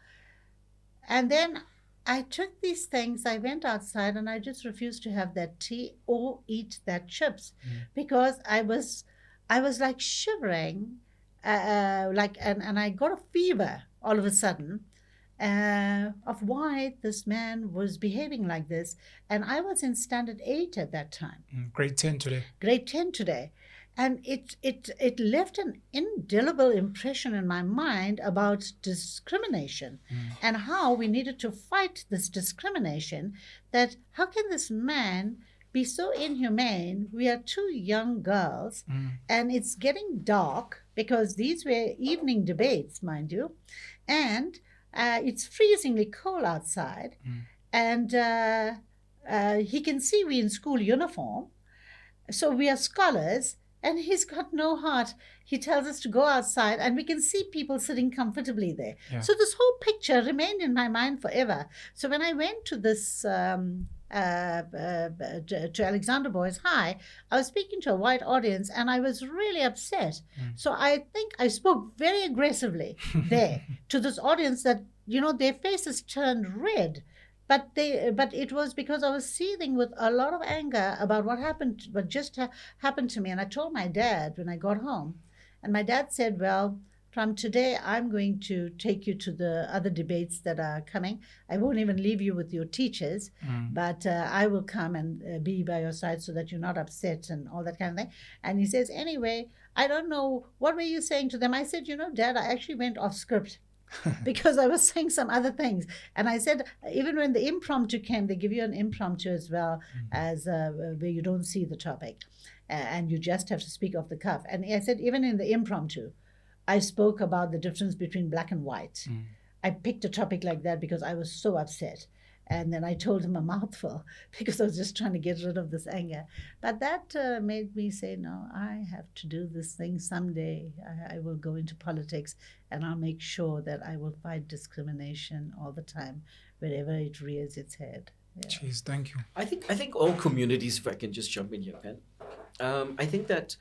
Speaker 3: And then I took these things, I went outside and I just refused to have that tea or eat that chips because I was like shivering, and I got a fever all of a sudden of why this man was behaving like this. And I was in standard 8 at that time.
Speaker 1: Grade 10 today.
Speaker 3: Grade 10 today. And it left an indelible impression in my mind about discrimination and how we needed to fight this discrimination, that how can this man be so inhumane? We are 2 young girls and it's getting dark because these were evening debates, mind you, and it's freezingly cold outside and he can see we in school uniform, so we are scholars. And he's got no heart. He tells us to go outside and we can see people sitting comfortably there. Yeah. So this whole picture remained in my mind forever. So when I went to this, to Alexander Boys High, I was speaking to a white audience and I was really upset. So I think I spoke very aggressively there to this audience that, their faces turned red. But it was because I was seething with a lot of anger about what just happened to me. And I told my dad when I got home. And my dad said, well, from today, I'm going to take you to the other debates that are coming. I won't even leave you with your teachers, but I will come and be by your side so that you're not upset and all that kind of thing. And he says, anyway, I don't know, what were you saying to them? I said, Dad, I actually went off script. Because I was saying some other things. And I said, even when the impromptu came, they give you an impromptu as well as where you don't see the topic. And you just have to speak off the cuff. And I said, even in the impromptu, I spoke about the difference between black and white. I picked a topic like that because I was so upset. And then I told him a mouthful because I was just trying to get rid of this anger. But that made me say, no, I have to do this thing someday. I will go into politics and I'll make sure that I will fight discrimination all the time wherever it rears its head. Yeah.
Speaker 1: Jeez, thank you.
Speaker 2: I think all communities, if I can just jump in here, Pen. I think that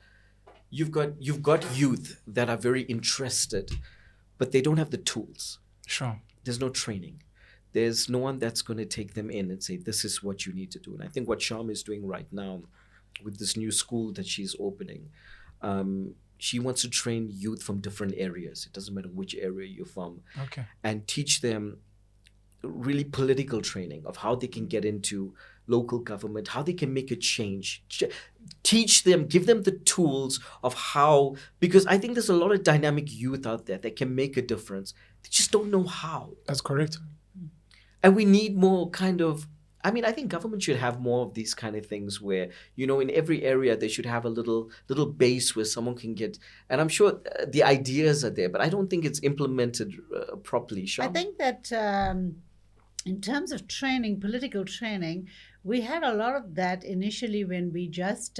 Speaker 2: you've got youth that are very interested, but they don't have the tools.
Speaker 1: Sure.
Speaker 2: There's no training. There's no one that's going to take them in and say, this is what you need to do. And I think what Sham is doing right now with this new school that she's opening, she wants to train youth from different areas. It doesn't matter which area you're from.
Speaker 1: Okay.
Speaker 2: And teach them really political training of how they can get into local government, how they can make a change. Teach them, give them the tools of how, because I think there's a lot of dynamic youth out there that can make a difference. They just don't know how.
Speaker 1: That's correct.
Speaker 2: And we need more kind of, I think government should have more of these kind of things where, in every area they should have a little base where someone can get, and I'm sure the ideas are there, but I don't think it's implemented properly. Sham?
Speaker 3: I think that in terms of training, political training, we had a lot of that initially when we just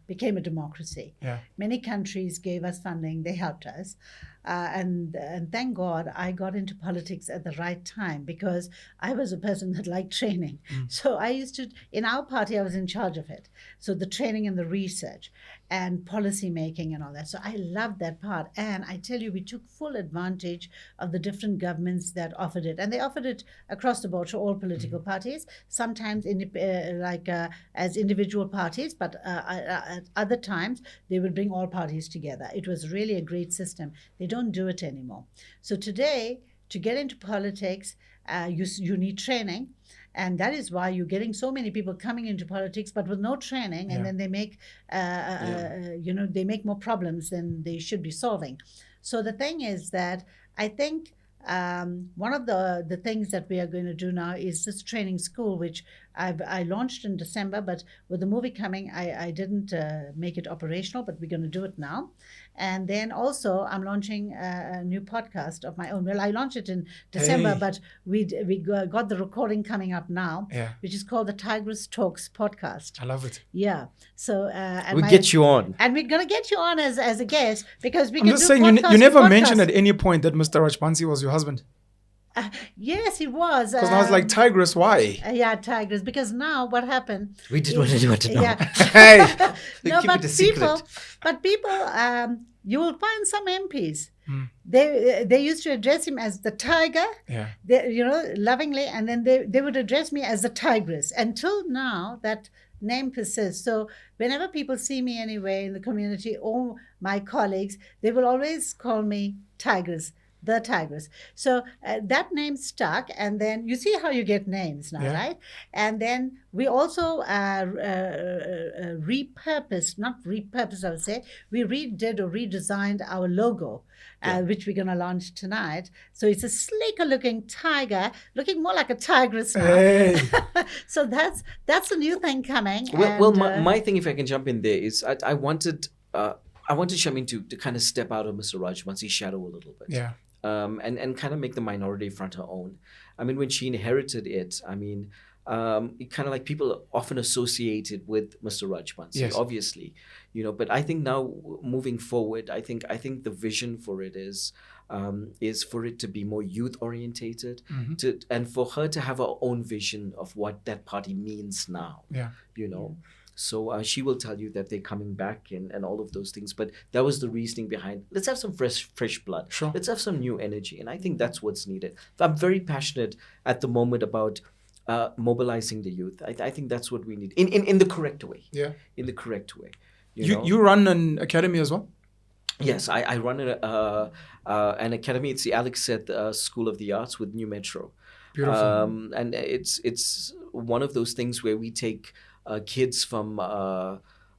Speaker 3: became a democracy.
Speaker 1: Yeah.
Speaker 3: Many countries gave us funding, they helped us. And thank God I got into politics at the right time because I was a person that liked training. So I used to, in our party, I was in charge of it. So the training and the research and policy making and all that. So I loved that part. And I tell you, we took full advantage of the different governments that offered it. And they offered it across the board to all political parties, sometimes as individual parties, but at other times they would bring all parties together. It was really a great system. They don't do it anymore. So today, to get into politics, you need training. And that is why you're getting so many people coming into politics, but with no training, and then they make, they make more problems than they should be solving. So the thing is that I think one of the things that we are going to do now is this training school, which I launched in December, but with the movie coming, I didn't make it operational, but we're going to do it now. And then also I'm launching a new podcast of my own. Well, I launched it in December, but we got the recording coming up now, which is called the Tigress Talks podcast.
Speaker 1: I love it.
Speaker 3: Yeah. So
Speaker 2: we'll get you on.
Speaker 3: And we're going to get you on as a guest because
Speaker 1: I'm just saying, you never mentioned at any point that Mr. Rajbansi was your husband.
Speaker 3: Yes, he was.
Speaker 1: Because I was like, Tigress, why?
Speaker 3: Yeah, Tigress. Because now what happened?
Speaker 2: We didn't want anyone to know.
Speaker 3: Yeah.
Speaker 1: Hey,
Speaker 3: No,
Speaker 2: keep it a secret.
Speaker 3: but people, you will find some MPs. They used to address him as the tiger, lovingly, and then they would address me as the tigress. Until now, that name persists. So whenever people see me anyway in the community or my colleagues, they will always call me Tigress. The Tigress. So that name stuck, and then you see how you get names now, right? And then we also repurposed, not repurposed, I would say, we redid or redesigned our logo, which we're going to launch tonight. So it's a sleeker looking tiger, looking more like a tigress now.
Speaker 1: Hey.
Speaker 3: So that's a new thing coming.
Speaker 2: Well, my thing, if I can jump in there, is I wanted Shameen to kind of step out of Mr. Rajbansi's shadow a little bit.
Speaker 1: Yeah.
Speaker 2: And kind of make the minority front her own. I mean, when she inherited it, it kind of like people often associated with Mr. Rajbansi, obviously, But I think now moving forward, I think the vision for it is for it to be more youth orientated, and for her to have her own vision of what that party means now. So she will tell you that they're coming back and all of those things. But that was the reasoning behind, let's have some fresh blood.
Speaker 1: Sure.
Speaker 2: Let's have some new energy. And I think that's what's needed. I'm very passionate at the moment about mobilizing the youth. I think that's what we need in the correct way.
Speaker 1: Yeah.
Speaker 2: In the correct way.
Speaker 1: You run an academy as well?
Speaker 2: Yes, I run an academy. It's the Alex Seth School of the Arts with Numetro.
Speaker 1: Beautiful.
Speaker 2: And it's one of those things where we take kids from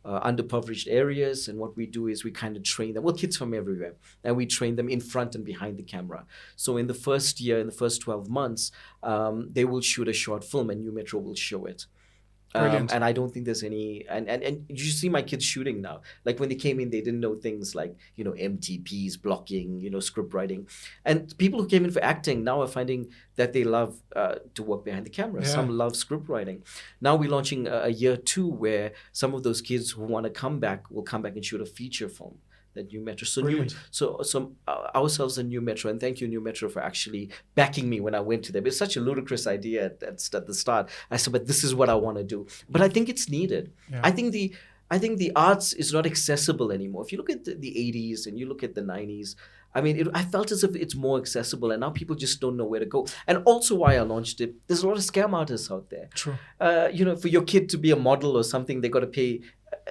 Speaker 2: underprivileged areas, and what we do is we kind of train them. Well, kids from everywhere, and we train them in front and behind the camera. So in the first year, in the first 12 months, they will shoot a short film, and Numetro will show it.
Speaker 1: Brilliant.
Speaker 2: And I don't think there's any and you see my kids shooting now. Like when they came in, they didn't know things like, you know, MTPs, blocking, you know, script writing. And people who came in for acting now are finding that they love to work behind the camera.
Speaker 1: Yeah.
Speaker 2: Some love script writing. Now we're launching a year 2 where some of those kids who want to come back will come back and shoot a feature film. That Numetro.
Speaker 1: Brilliant.
Speaker 2: Ourselves and Numetro, and thank you Numetro for actually backing me when I went to them. It's such a ludicrous idea at the start. I said, but this is what I want to do. But I think it's needed.
Speaker 1: Yeah.
Speaker 2: I think the arts is not accessible anymore. If you look at the 80s and you look at the 90s, I mean, I felt as if it's more accessible, and now people just don't know where to go. And also why I launched it, there's a lot of scam artists out there.
Speaker 1: True.
Speaker 2: You know, for your kid to be a model or something, they got to pay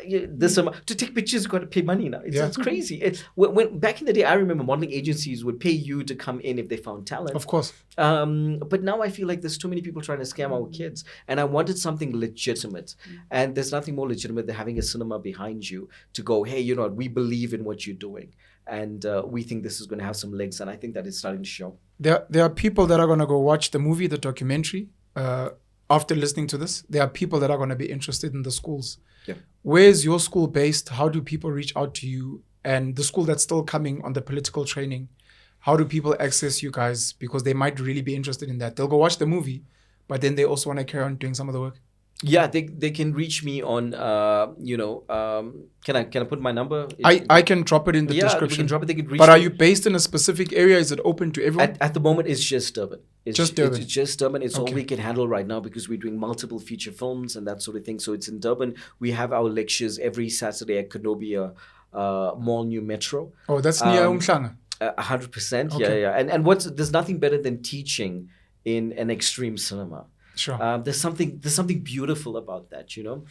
Speaker 2: this amount. To take pictures, you got to pay money now. It's crazy. When back in the day, I remember modeling agencies would pay you to come in if they found talent.
Speaker 1: Of course.
Speaker 2: But now I feel like there's too many people trying to scam our kids, and I wanted something legitimate. And there's nothing more legitimate than having a cinema behind you to go, hey, you know what, we believe in what you're doing, and we think this is going to have some legs, and I think that it's starting to show.
Speaker 1: There are people that are going to go watch the movie, the documentary, after listening to this. There are people that are going to be interested in the schools.
Speaker 2: Yeah.
Speaker 1: Where is your school based? How do people reach out to you? And the school that's still coming on the political training, how do people access you guys? Because they might really be interested in that. They'll go watch the movie, but then they also want to carry on doing some of the work.
Speaker 2: Yeah, they can reach me on can I put my number?
Speaker 1: I can drop it in the description.
Speaker 2: We can drop it. They can reach.
Speaker 1: But
Speaker 2: me.
Speaker 1: are you based in a specific area? Is it open to everyone?
Speaker 2: At the moment, it's just Durban. It's
Speaker 1: Durban.
Speaker 2: It's just Durban. It's all
Speaker 1: Okay.
Speaker 2: we can handle right now because we're doing multiple feature films and that sort of thing. So it's in Durban. We have our lectures every Saturday at Kenobia Mall, Numetro.
Speaker 1: Oh, that's near Umhlanga.
Speaker 2: 100%.
Speaker 1: Okay.
Speaker 2: Yeah. And there's nothing better than teaching in an extreme cinema.
Speaker 1: Sure.
Speaker 2: There's something beautiful about that, you know.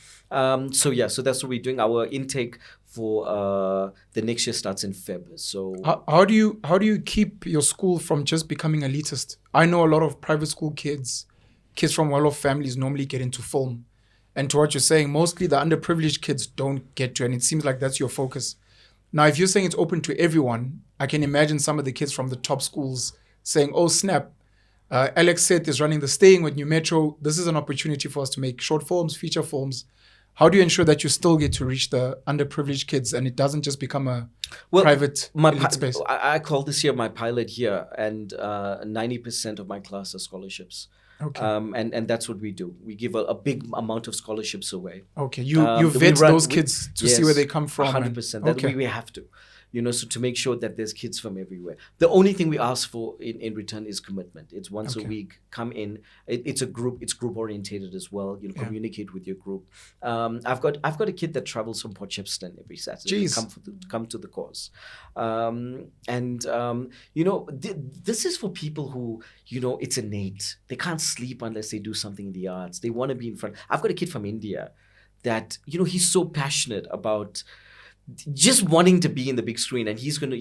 Speaker 2: So that's what we're doing. Our intake for the next year starts in Feb. So
Speaker 1: How do you keep your school from just becoming elitist? I know a lot of private school kids from well-off families normally get into film, and to what you're saying, mostly the underprivileged kids don't get to, and it seems like that's your focus. Now, if you're saying it's open to everyone, I can imagine some of the kids from the top schools saying, "Oh snap, Alex Seth is running the Staying with Numetro. This is an opportunity for us to make short films, feature films." How do you ensure that you still get to reach the underprivileged kids and it doesn't just become a private elite space?
Speaker 2: I call this year my pilot year, and 90% of my class are scholarships.
Speaker 1: Okay.
Speaker 2: And that's what we do. We give a big amount of scholarships away.
Speaker 1: Okay. You vet those kids to see where they come from.
Speaker 2: 100%.
Speaker 1: Okay.
Speaker 2: We have to. You know, so to make sure that there's kids from everywhere. The only thing we ask for in return is commitment. It's once a week. Come in. It's a group. It's group orientated as well. You know, communicate with your group. I've got a kid that travels from Port Shepstone every Saturday to come to the course. You know, this is for people who, you know, it's innate. They can't sleep unless they do something in the arts. They want to be in front. I've got a kid from India that, you know, he's so passionate about just wanting to be in the big screen, and he's got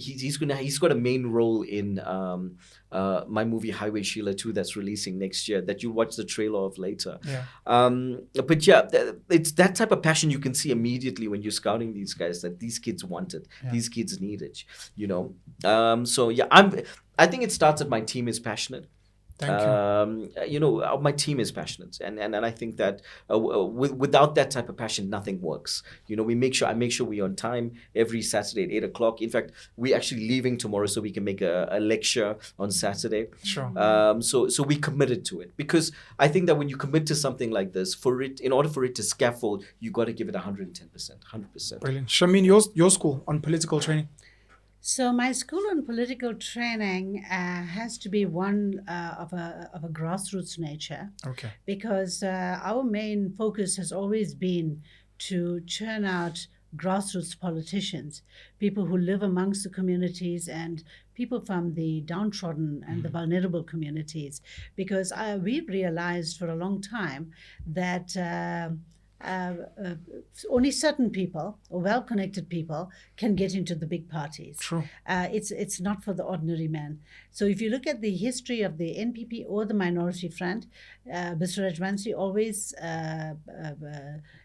Speaker 2: a main role in my movie Highway Sheila 2 that's releasing next year, that you'll watch the trailer of later. But yeah, it's that type of passion you can see immediately when you're scouting these guys, that these kids want it, these kids need it, you know. So yeah, I think it starts at my team is passionate.
Speaker 1: Thank you.
Speaker 2: You know, my team is passionate, and I think that without that type of passion, nothing works. You know, I make sure we're on time every Saturday at 8:00. In fact, we're actually leaving tomorrow so we can make a lecture on Saturday.
Speaker 1: Sure.
Speaker 2: So we committed to it, because I think that when you commit to something like this, in order for it to scaffold, you got to give it 110%, 100%.
Speaker 1: Brilliant. Shameen, your school on political training.
Speaker 3: So my school on political training has to be one of a grassroots nature.
Speaker 1: Okay.
Speaker 3: Because our main focus has always been to churn out grassroots politicians, people who live amongst the communities and people from the downtrodden and the vulnerable communities. Because we've realized for a long time that only certain people or well-connected people can get into the big parties.
Speaker 1: True.
Speaker 3: It's not for the ordinary man. So if you look at the history of the NPP or the Minority Front, Mr. Rajbansi always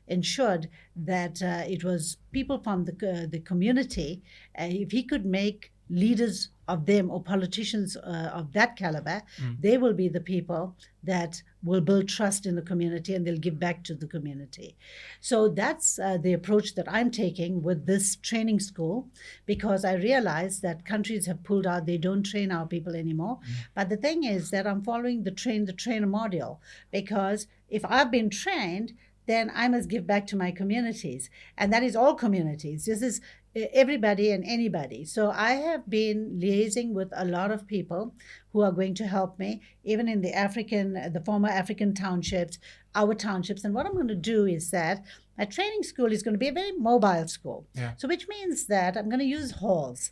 Speaker 3: ensured that it was people from the community. If he could make leaders of them or politicians of that caliber, they will be the people that will build trust in the community and they'll give back to the community. So that's the approach that I'm taking with this training school, because I realize that countries have pulled out, they don't train our people anymore. But the thing is that I'm following the trainer model, because if I've been trained, then I must give back to my communities. And that is all communities. This is everybody and anybody. So I have been liaising with a lot of people who are going to help me, even in the former African townships, our townships. And what I'm going to do is that my training school is going to be a very mobile school.
Speaker 1: Yeah.
Speaker 3: So which means that I'm going to use halls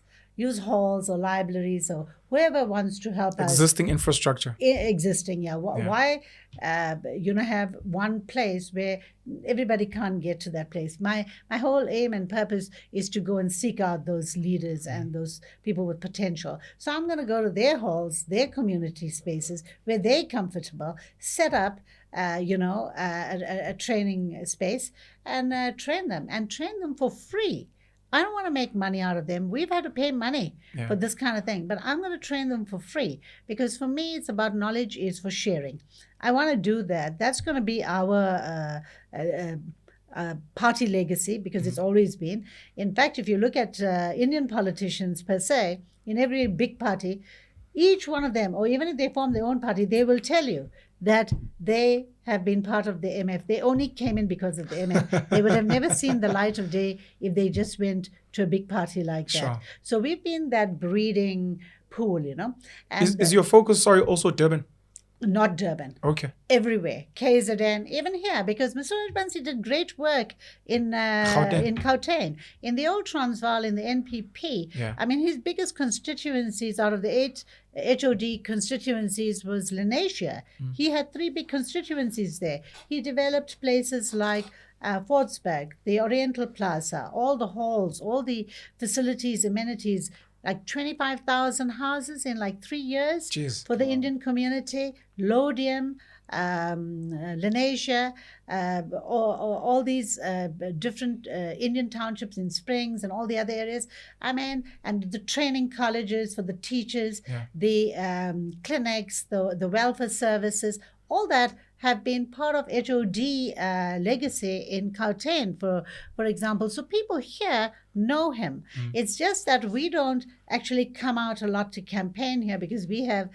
Speaker 3: or libraries or whoever wants to help us.
Speaker 1: Existing infrastructure.
Speaker 3: Existing, yeah. Why, have one place where everybody can't get to that place? My whole aim and purpose is to go and seek out those leaders and those people with potential. So I'm going to go to their halls, their community spaces where they're comfortable, set up, a training space and train them for free. I don't want to make money out of them. We've had to pay money for this kind of thing, but I'm going to train them for free, because for me, it's about knowledge is for sharing. I want to do that. That's going to be our party legacy, because it's always been. In fact, if you look at Indian politicians per se, in every big party, each one of them, or even if they form their own party, they will tell you that they have been part of the MF. They only came in because of the MF. They would have never seen the light of day if they just went to a big party like that.
Speaker 1: Sure.
Speaker 3: So we've been that breeding pool, And
Speaker 1: Is your focus, also Durban?
Speaker 3: Not Durban.
Speaker 1: Okay.
Speaker 3: Everywhere. KZN, even here, because Mr. Rajbansi did great work in Gauteng. In the old Transvaal, in the NPP.
Speaker 1: Yeah.
Speaker 3: I mean, his biggest constituencies out of the 8 HOD constituencies was Lenasia. He had 3 big constituencies there. He developed places like Fordsburg, the Oriental Plaza, all the halls, all the facilities, amenities, like 25,000 houses in like 3 years.
Speaker 1: Jeez.
Speaker 3: For the Indian community, Lodium, Lenasia, all these different Indian townships in Springs and all the other areas. I mean, and the training colleges for the teachers, the clinics, the welfare services, all that have been part of HOD legacy in Gauteng, for example. So people here know him. It's just that we don't actually come out a lot to campaign here because we have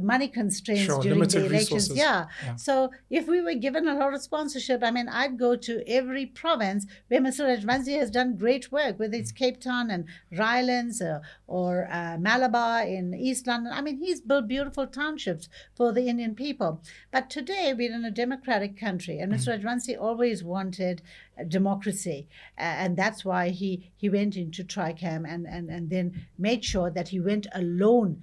Speaker 3: money constraints during the elections. Yeah. So if we were given a lot of sponsorship, I mean, I'd go to every province where Mr. Rajbansi has done great work, whether it's Cape Town and Rylands or Malabar in East London. I mean, he's built beautiful townships for the Indian people. But today we're in a democratic country, and Mr. Rajbansi always wanted democracy, and that's why he went into TRICAM and then made sure that he went alone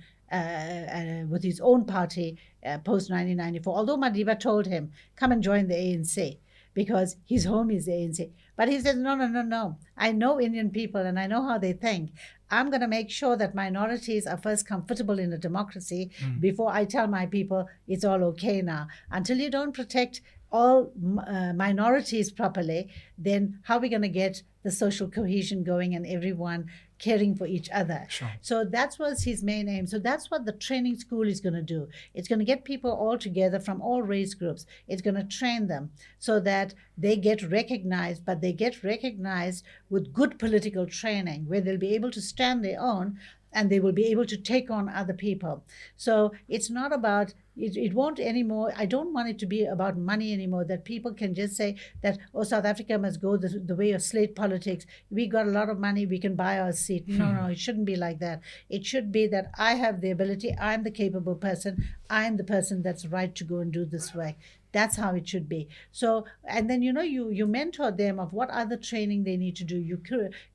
Speaker 3: with his own party post 1994. Although Madiba told him, come and join the ANC because his home is the ANC. But he said, no. I know Indian people and I know how they think. I'm going to make sure that minorities are first comfortable in a democracy before I tell my people it's all okay now. Until you don't protect all minorities properly, then how are we going to get the social cohesion going and everyone caring for each other?
Speaker 1: Sure.
Speaker 3: So that was his main aim. So that's what the training school is going to do. It's going to get people all together from all race groups. It's going to train them so that they get recognized, but they get recognized with good political training where they'll be able to stand their own and they will be able to take on other people. So it's not about, it won't anymore, I don't want it to be about money anymore, that people can just say that, oh, South Africa must go the way of slate politics. We got a lot of money, we can buy our seat. No, it shouldn't be like that. It should be that I have the ability, I'm the capable person, I'm the person that's right to go and do this work. That's how it should be. So, and then, you mentor them of what other training they need to do. You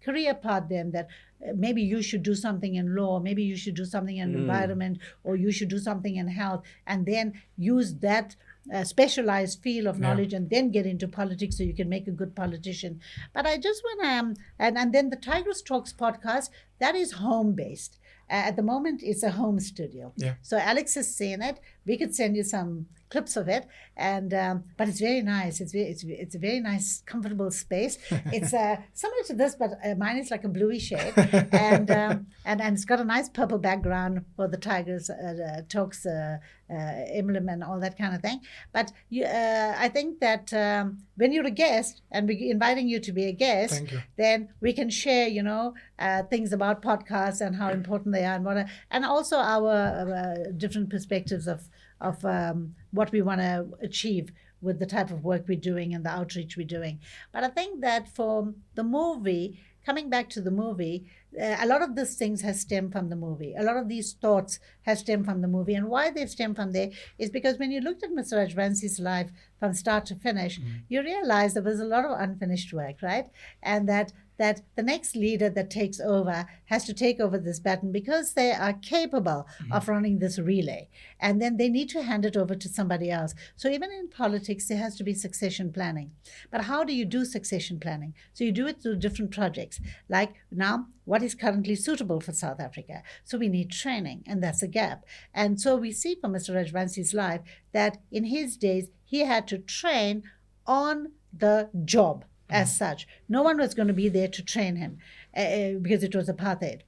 Speaker 3: career path them that maybe you should do something in law, maybe you should do something in environment, or you should do something in health, and then use that specialized field of
Speaker 1: Yeah.
Speaker 3: knowledge and then get into politics so you can make a good politician. But I just want to, and then the Tigress Talks podcast, that is home based. At the moment, it's a home studio.
Speaker 1: Yeah.
Speaker 3: So Alex has seen it. We could send you some clips of it, and but it's very nice. It's a very nice, comfortable space. It's similar to this, but mine is like a bluey shade, and it's got a nice purple background for the Tigers Talks emblem and all that kind of thing. But I think that when you're a guest and we're inviting you to be a guest,
Speaker 1: Thank you.
Speaker 3: then we can share, things about podcasts and how important they are, and also our different perspectives of what we want to achieve with the type of work we're doing and the outreach we're doing. But I think that for the movie, coming back to the movie, a lot of these things has stemmed from the movie. A lot of these thoughts have stemmed from the movie. And why they've stemmed from there is because when you looked at Mr. Rajbansi's life from start to finish, you realize there was a lot of unfinished work, right? And that the next leader that takes over has to take over this baton because they are capable of running this relay. And then they need to hand it over to somebody else. So even in politics, there has to be succession planning. But how do you do succession planning? So you do it through different projects. Like now, what is currently suitable for South Africa? So we need training, and that's a gap. And so we see from Mr. Rajbansi's life that in his days, he had to train on the job. As such, no one was going to be there to train him because it was apartheid.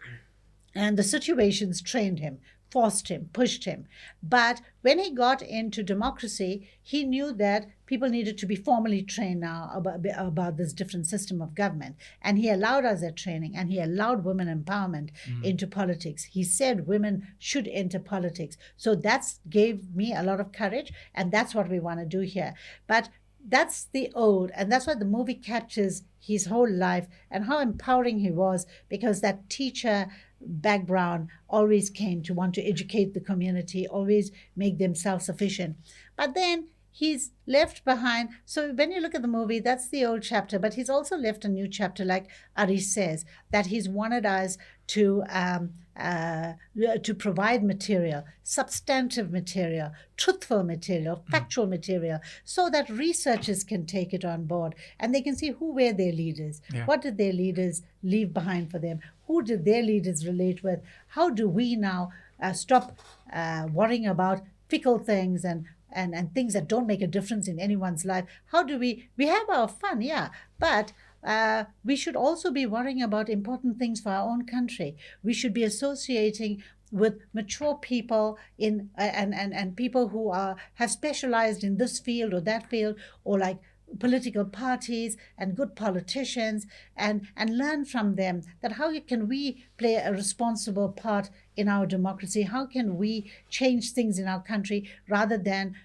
Speaker 3: And the situations trained him, forced him, pushed him. But when he got into democracy, he knew that people needed to be formally trained now about this different system of government. And he allowed us that training, and he allowed women empowerment into politics. He said women should enter politics. So that gave me a lot of courage, and that's what we want to do here. But that's the old, and that's why the movie captures his whole life and how empowering he was, because that teacher background always came to want to educate the community, always make them self-sufficient. But then he's left behind. So when you look at the movie, that's the old chapter, but he's also left a new chapter, like Arish says, that he's wanted us to provide material, substantive material, truthful material, factual material, so that researchers can take it on board and they can see who were their leaders, what did their leaders leave behind for them, who did their leaders relate with, how do we now stop worrying about fickle things and things that don't make a difference in anyone's life. How do we have our fun, yeah, but we should also be worrying about important things for our own country. We should be associating with mature people and people who have specialized in this field or that field, or like political parties and good politicians, and learn from them that how can we play a responsible part in our democracy? How can we change things in our country rather than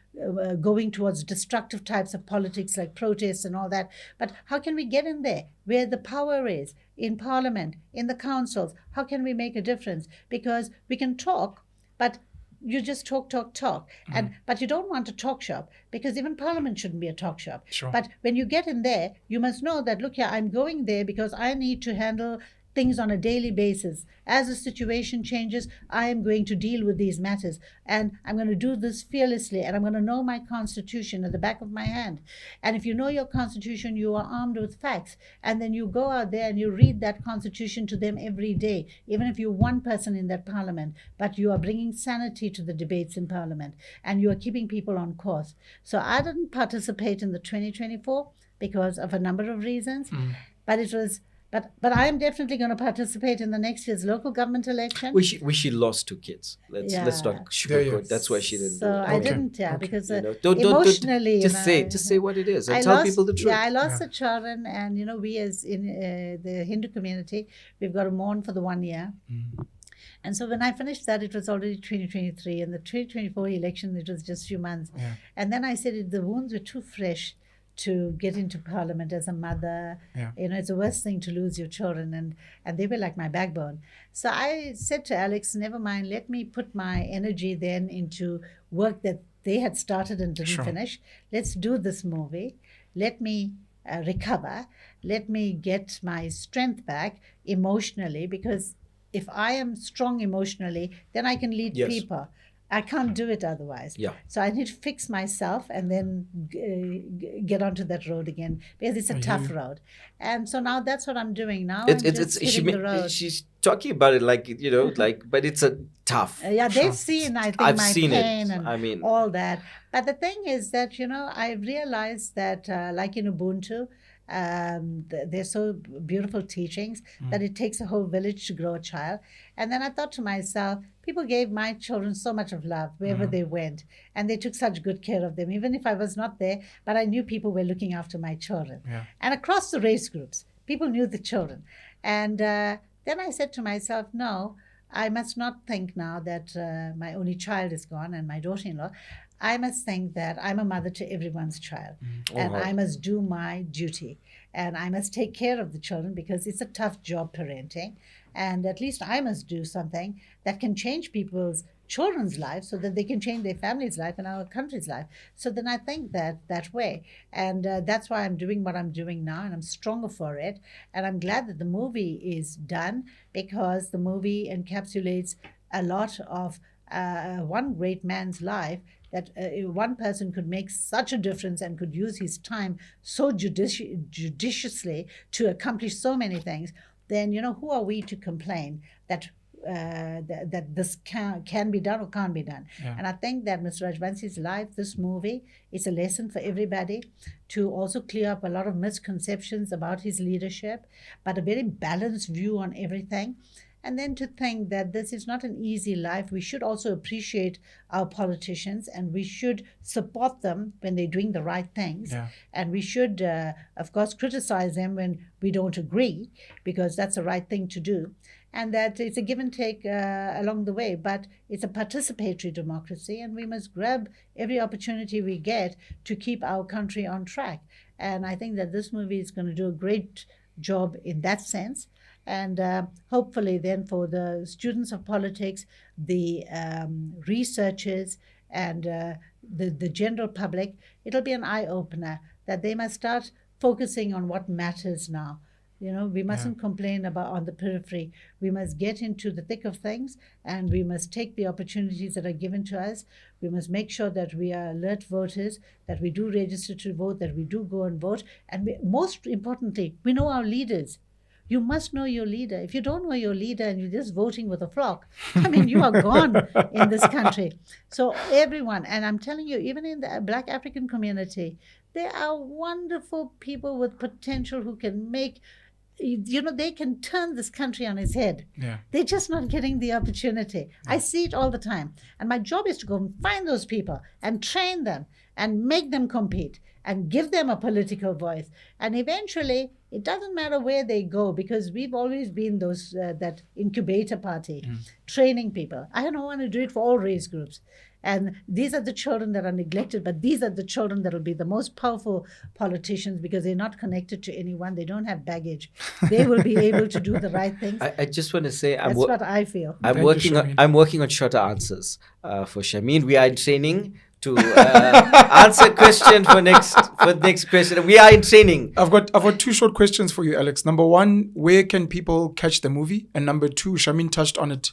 Speaker 3: going towards destructive types of politics like protests and all that? But how can we get in there where the power is, in parliament, in the councils? How can we make a difference? Because we can talk, but you just talk. But you don't want a talk shop, because even parliament shouldn't be a talk shop.
Speaker 1: Sure.
Speaker 3: But when you get in there, you must know that, look here, I'm going there because I need to handle things on a daily basis. As the situation changes, I am going to deal with these matters, and I'm going to do this fearlessly, and I'm going to know my constitution at the back of my hand. And if you know your constitution, you are armed with facts, and then you go out there and you read that constitution to them every day, even if you're one person in that parliament, but you are bringing sanity to the debates in parliament, and you are keeping people on course. So I didn't participate in the 2024 because of a number of reasons, but it was But I am definitely going to participate in the next year's local government election.
Speaker 2: She lost 2 kids. Let's not sugarcoat. That's why she didn't.
Speaker 3: So
Speaker 2: do it.
Speaker 3: I didn't, because
Speaker 2: Don't
Speaker 3: emotionally,
Speaker 2: just say what it is and tell people the truth.
Speaker 3: Yeah, I lost the children, and we as in the Hindu community, we've got to mourn for the 1 year. And so when I finished that, it was already 2023, and the 2024 election, it was just a few months.
Speaker 1: Yeah.
Speaker 3: And then I said the wounds were too fresh to get into parliament as a mother.
Speaker 1: Yeah.
Speaker 3: It's the worst thing to lose your children, and they were like my backbone. So I said to Alex, never mind, let me put my energy then into work that they had started and didn't finish. Let's do this movie. Let me recover. Let me get my strength back emotionally, because if I am strong emotionally, then I can lead people. I can't do it otherwise.
Speaker 2: Yeah.
Speaker 3: So I need to fix myself and then get onto that road again, because it's a tough road. And so now that's what I'm doing now. I'm just hitting the road.
Speaker 2: She's talking about it like, but it's a tough.
Speaker 3: Yeah, they've seen, I think,
Speaker 2: I've
Speaker 3: my
Speaker 2: seen
Speaker 3: pain
Speaker 2: it.
Speaker 3: and
Speaker 2: I mean,
Speaker 3: all that. But the thing is that, I've realized that, like in Ubuntu, they're so beautiful teachings that it takes a whole village to grow a child. And then I thought to myself, people gave my children so much of love wherever they went, and they took such good care of them, even if I was not there, but I knew people were looking after my children.
Speaker 1: Yeah.
Speaker 3: And across the race groups, people knew the children. And then I said to myself, no, I must not think now that my only child is gone and my daughter-in-law. I must think that I'm a mother to everyone's child, and I must do my duty, and I must take care of the children, because it's a tough job parenting, and at least I must do something that can change people's children's lives so that they can change their family's life and our country's life. So then I think that way, and that's why I'm doing what I'm doing now, and I'm stronger for it, and I'm glad that the movie is done, because the movie encapsulates a lot of one great man's life, that one person could make such a difference and could use his time so judiciously to accomplish so many things. Then who are we to complain that that this can be done or can't be done?
Speaker 1: Yeah.
Speaker 3: And I think that Mr. Rajbansi's life, this movie, is a lesson for everybody to also clear up a lot of misconceptions about his leadership, but a very balanced view on everything. And then to think that this is not an easy life. We should also appreciate our politicians, and we should support them when they're doing the right things.
Speaker 1: Yeah.
Speaker 3: And we should, of course, criticize them when we don't agree, because that's the right thing to do. And that it's a give and take along the way, but it's a participatory democracy, and we must grab every opportunity we get to keep our country on track. And I think that this movie is going to do a great job in that sense. And hopefully then for the students of politics, the researchers, and the general public, it'll be an eye-opener that they must start focusing on what matters now. We mustn't complain about on the periphery. We must get into the thick of things, and we must take the opportunities that are given to us. We must make sure that we are alert voters, that we do register to vote, that we do go and vote. And most importantly, we know our leaders. You must know your leader. If you don't know your leader and you're just voting with a flock, I mean, you are gone in this country. So everyone, and I'm telling you, even in the Black African community, there are wonderful people with potential who can make, they can turn this country on its head.
Speaker 1: Yeah.
Speaker 3: They're just not getting the opportunity. I see it all the time. And my job is to go and find those people and train them and make them compete and give them a political voice. And eventually, it doesn't matter where they go, because we've always been those that incubator party, training people. I don't want to do it for all race groups. And these are the children that are neglected, but these are the children that will be the most powerful politicians, because they're not connected to anyone. They don't have baggage. They will be able to do the right things.
Speaker 2: I just want to say,
Speaker 3: That's what I feel.
Speaker 2: I'm working on shorter answers for Shameen. We are in training to answer question for next question. We are in training.
Speaker 1: I've got two short questions for you, Alex. Number one, where can people catch the movie? And number two, Shameen touched on it.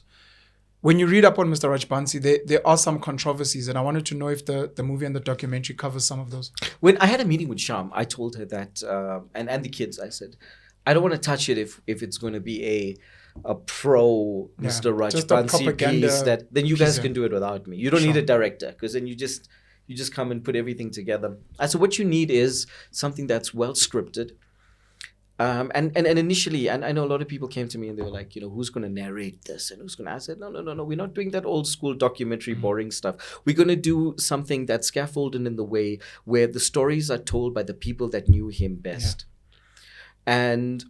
Speaker 1: When you read up on Mr. Rajbansi, there are some controversies, and I wanted to know if the movie and the documentary covers some of those.
Speaker 2: When I had a meeting with Sham, I told her that, and the kids, I said, I don't want to touch it if it's going to be a pro Mr. Rajbansi piece, that then you guys can do it without me. You don't need a director, because then you just come and put everything together. So what you need is something that's well scripted. And initially, and I know a lot of people came to me and they were like, who's going to narrate this and who's going to? I said, no, we're not doing that old school documentary boring stuff. We're going to do something that's scaffolded in the way where the stories are told by the people that knew him best. Yeah. And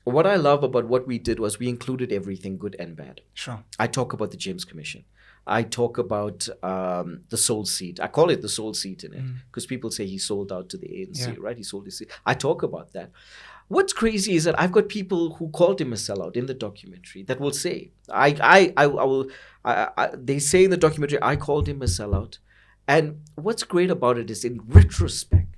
Speaker 2: what I love about what we did was we included everything, good and bad.
Speaker 1: Sure.
Speaker 2: I talk about the James Commission. I talk about the soul seat. I call it the soul seat in it because people say he sold out to the ANC, right? He sold his seat. I talk about that. What's crazy is that I've got people who called him a sellout in the documentary that will say, they say in the documentary, I called him a sellout. And what's great about it is in retrospect,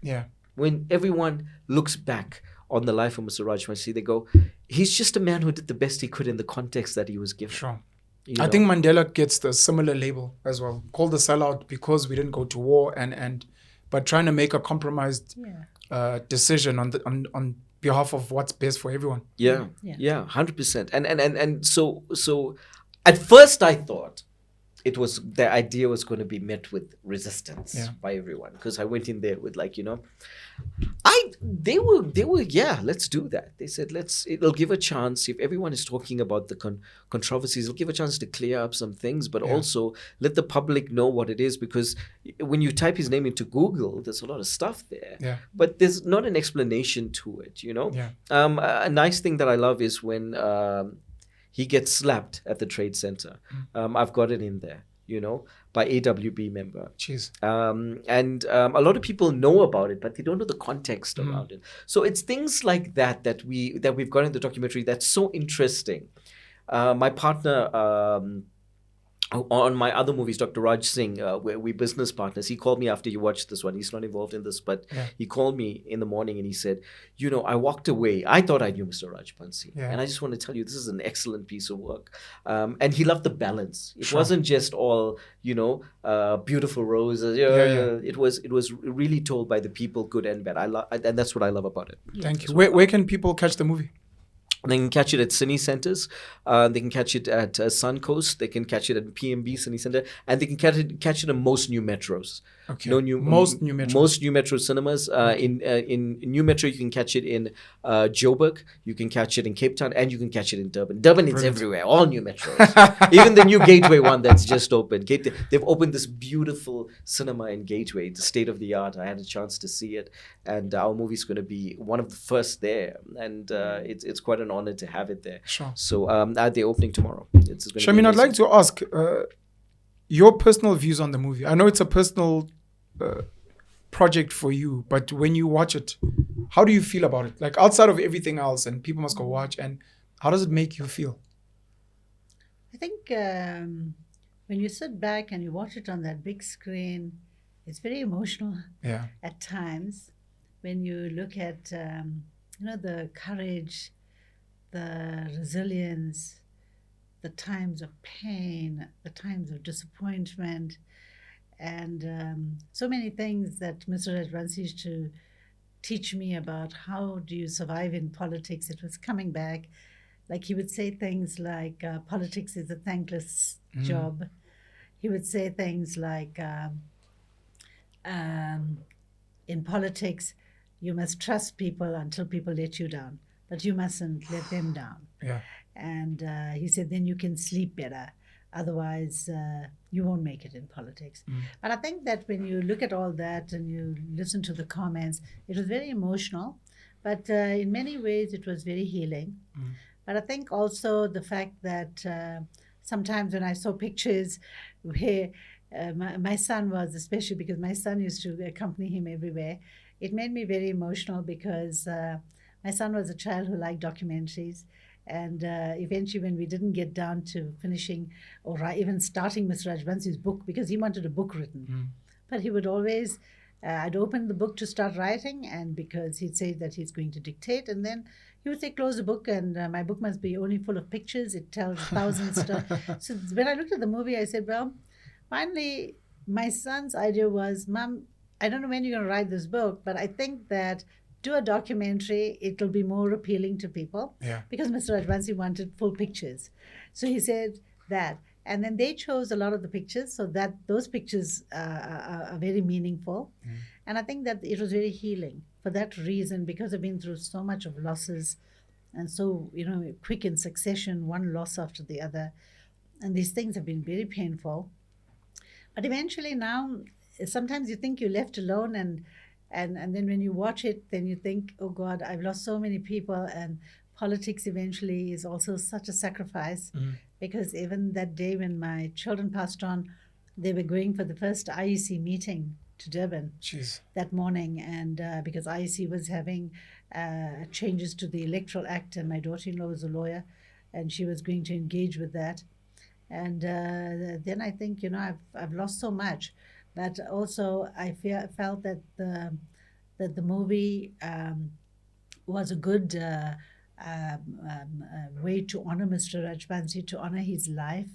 Speaker 2: when everyone looks back on the life of Mr. Rajbansi, they go, he's just a man who did the best he could in the context that he was given.
Speaker 1: Sure.
Speaker 2: You
Speaker 1: I
Speaker 2: know?
Speaker 1: think Mandela gets the similar label as well, called the sellout because we didn't go to war but trying to make a compromised decision on behalf of what's best for everyone.
Speaker 2: Yeah,
Speaker 3: Yeah.
Speaker 2: 100%. And so at first I thought the idea was going to be met with resistance by everyone, because I went in there with, like, they were yeah, let's do that. They said, it'll give a chance, if everyone is talking about the controversies, it'll give a chance to clear up some things, but also let the public know what it is, because when you type his name into Google, there's a lot of stuff there, but there's not an explanation to it. A nice thing that I love is when he gets slapped at the trade center. I've got it in there, by AWB member.
Speaker 1: Jeez.
Speaker 2: And a lot of people know about it, but they don't know the context around it. So it's things like that we've got in the documentary that's so interesting. My partner on my other movies, Dr. Raj Singh, where we business partners, he called me after he watched this one. He's not involved in this, but he called me in the morning and he said, I walked away. I thought I knew Mr. Rajbansi. And I just want to tell you, this is an excellent piece of work. And he loved the balance. It wasn't just all, beautiful roses. It was really told by the people, good and bad. And that's what I love about it.
Speaker 1: Thank you. Where can people catch the movie?
Speaker 2: They can catch it at Cine Centres. They can catch it at Suncoast. They can catch it at PMB Cine Centre, and they can catch it in most Numetros.
Speaker 1: Okay.
Speaker 2: Most Numetro cinemas. In Numetro, you can catch it in Joburg. You can catch it in Cape Town, and you can catch it in Durban. Durban, it's everywhere. All Numetros. Even the new Gateway one that's just opened. They've opened this beautiful cinema in Gateway. It's state of the art. I had a chance to see it, and our movie's going to be one of the first there, and it's quite an honor to have it there.
Speaker 1: Sure.
Speaker 2: So at the opening tomorrow, it's going to be
Speaker 1: Shameen, I'd like to ask your personal views on the movie. I know it's a personal project for you, but when you watch it, how do you feel about it? Like, outside of everything else, and people must go watch, and how does it make you feel?
Speaker 3: I think when you sit back and you watch it on that big screen, it's very emotional at times. When you look at the courage, the resilience, the times of pain, the times of disappointment, and so many things that Mr. Rajbansi used to teach me about how do you survive in politics. It was coming back. Like, he would say things like, politics is a thankless job. He would say things like, in politics, you must trust people until people let you down, but you mustn't let them down.
Speaker 1: Yeah.
Speaker 3: And he said, then you can sleep better. Otherwise, you won't make it in politics. But I think that when you look at all that and you listen to the comments, it was very emotional. But in many ways, it was very healing. But I think also the fact that sometimes when I saw pictures where my son was, especially because my son used to accompany him everywhere, it made me very emotional because my son was a child who liked documentaries. And eventually, when we didn't get down to finishing or even starting Mr. Rajbansi's book, because he wanted a book written, but he would always, I'd open the book to start writing, and because he'd say that he's going to dictate, and then he would say, close the book, and my book must be only full of pictures. It tells thousands of stuff. So when I looked at the movie, I said, well, finally, my son's idea was, Mom, I don't know when you're going to write this book, but I think that do a documentary, it'll be more appealing to people.
Speaker 1: Yeah.
Speaker 3: Because Mr. Rajbansi wanted full pictures. So he said that. And then they chose a lot of the pictures, so that those pictures are very meaningful. And I think that it was very healing for that reason, because I've been through so much of losses and so, quick in succession, one loss after the other. And these things have been very painful. But eventually now, sometimes you think you're left alone, and then when you watch it, then you think, oh God, I've lost so many people, and politics eventually is also such a sacrifice, because even that day when my children passed on, they were going for the first IEC meeting to Durban that morning, and because IEC was having changes to the Electoral Act, and my daughter-in-law was a lawyer, and she was going to engage with that. And then I think, I've lost so much. But also, I felt that the movie was a good way to honor Mr. Rajbansi, to honor his life,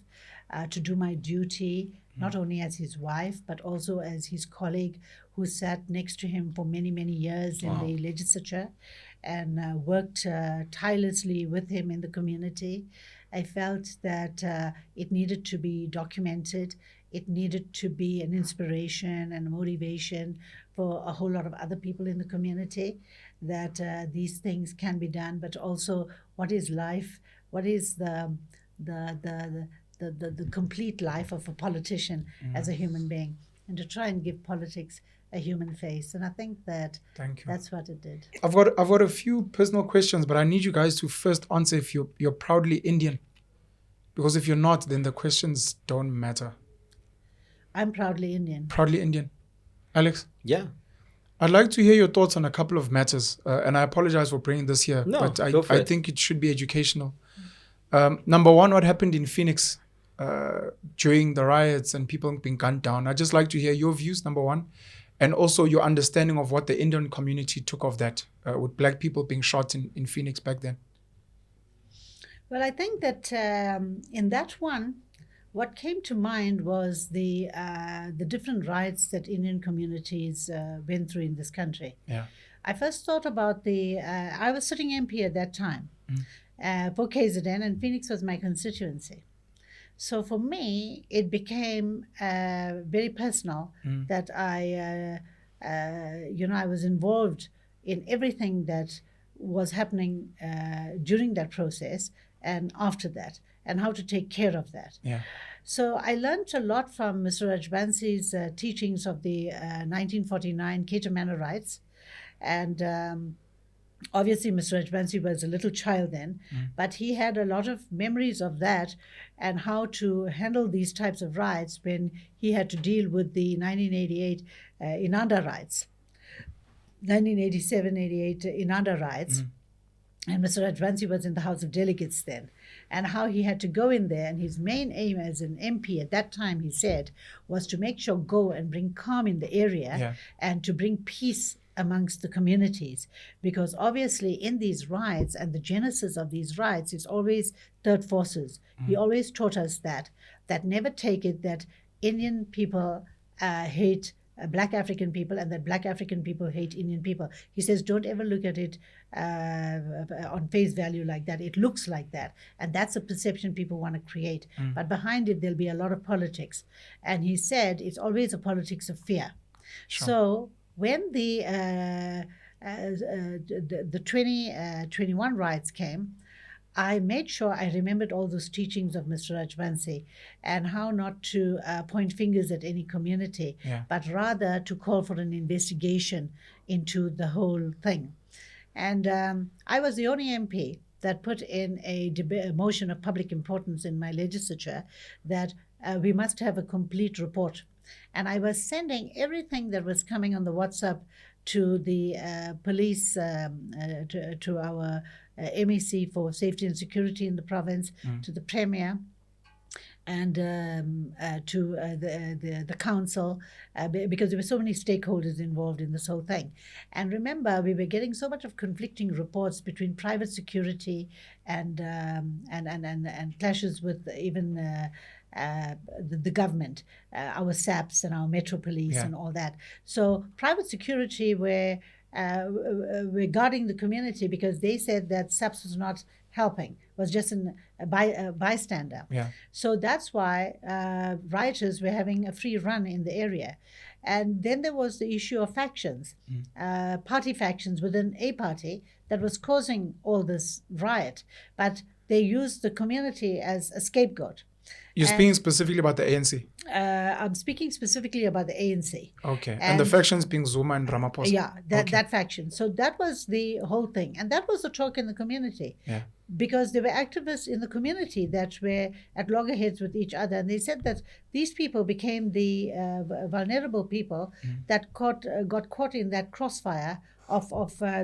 Speaker 3: to do my duty, not only as his wife, but also as his colleague who sat next to him for many, many years in the legislature and worked tirelessly with him in the community. I felt that it needed to be documented. It needed to be an inspiration and motivation for a whole lot of other people in the community, that these things can be done, but also what is life, what is the complete life of a politician as a human being, and to try and give politics a human face. And I think that that's what it did.
Speaker 1: I've got a few personal questions, but I need you guys to first answer if you're proudly Indian. Because if you're not, then the questions don't matter.
Speaker 3: I'm proudly Indian.
Speaker 1: Proudly Indian. Alex?
Speaker 2: Yeah.
Speaker 1: I'd like to hear your thoughts on a couple of matters. And I apologize for bringing this here, but I think it should be educational. Number one, what happened in Phoenix during the riots and people being gunned down? I'd just like to hear your views, number one, and also your understanding of what the Indian community took of that, with black people being shot in Phoenix back then.
Speaker 3: Well, I think that in that one, what came to mind was the different riots that Indian communities went through in this country.
Speaker 1: Yeah.
Speaker 3: I first thought about I was sitting MP at that time for KZN, and Phoenix was my constituency. So for me, it became very personal that I was involved in everything that was happening during that process and after that, and how to take care of that.
Speaker 1: Yeah.
Speaker 3: So I learned a lot from Mr. Rajbansi's teachings of the 1949 Cater Manor riots. And obviously, Mr. Rajbansi was a little child then, but he had a lot of memories of that and how to handle these types of riots when he had to deal with the 1988 Inanda riots, 1987-88 Inanda riots. And Mr. Rajbansi was in the House of Delegates then, and how he had to go in there. And his main aim as an MP at that time, he said, was to make sure go and bring calm in the area and to bring peace amongst the communities. Because obviously in these riots and the genesis of these riots is always third forces. He always taught us that never take it that Indian people hate Black African people and that Black African people hate Indian people. He says, don't ever look at it on face value like that. It looks like that. And that's a perception people want to create. But behind it, there'll be a lot of politics. And he said, it's always a politics of fear. Sure. So when the 2021 riots came, I made sure I remembered all those teachings of Mr. Rajbansi and how not to point fingers at any community, but rather to call for an investigation into the whole thing. And I was the only MP that put in a motion of public importance in my legislature that we must have a complete report. And I was sending everything that was coming on the WhatsApp to the police, to our MEC for Safety and Security in the province, to the Premier, and to the council, because there were so many stakeholders involved in this whole thing. And remember, we were getting so much of conflicting reports between private security and clashes with even the government, our SAPs and our Metro Police and all that. So private security were guarding the community because they said that SAPs was not helping, was just a bystander. So that's why rioters were having a free run in the area. And then there was the issue of factions, party factions within a party that was causing all this riot. But they used the community as a scapegoat.
Speaker 1: You're speaking specifically about the ANC?
Speaker 3: I'm speaking specifically about the ANC.
Speaker 1: Okay. And the factions being Zuma and Ramaphosa?
Speaker 3: Yeah, that faction. So that was the whole thing. And that was the talk in the community.
Speaker 1: Yeah.
Speaker 3: Because there were activists in the community that were at loggerheads with each other. And they said that these people became the vulnerable people that got caught in that crossfire of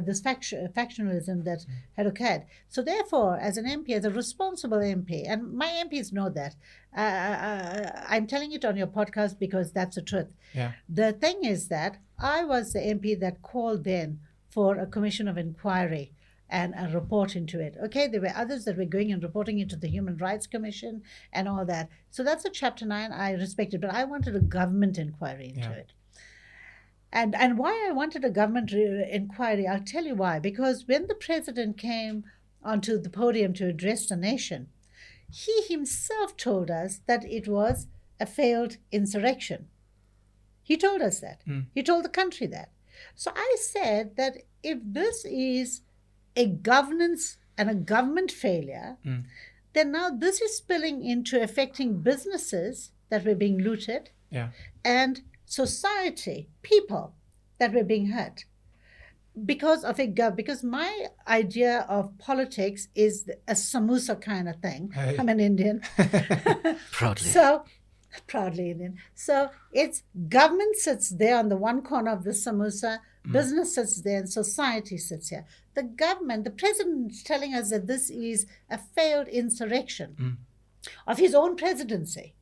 Speaker 3: this factionalism that had occurred. So therefore, as an MP, as a responsible MP, and my MPs know that, I'm telling it on your podcast because that's the truth.
Speaker 1: Yeah.
Speaker 3: The thing is that I was the MP that called then for a commission of inquiry and report into it. Okay, there were others that were going and reporting into the Human Rights Commission and all that. So that's a Chapter 9 I respected, but I wanted a government inquiry into it. And why I wanted a government inquiry, I'll tell you why. Because when the president came onto the podium to address the nation, he himself told us that it was a failed insurrection. He told us that. He told the country that. So I said that if this is a governance and a government failure, then now this is spilling into affecting businesses that were being looted and society, people that were being hurt because of because my idea of politics is a samosa kind of thing.
Speaker 1: Hey.
Speaker 3: I'm an Indian.
Speaker 2: Proudly.
Speaker 3: So, proudly Indian. So it's government sits there on the one corner of the samosa, business sits there, and society sits here. The government, the president is telling us that this is a failed insurrection of his own presidency.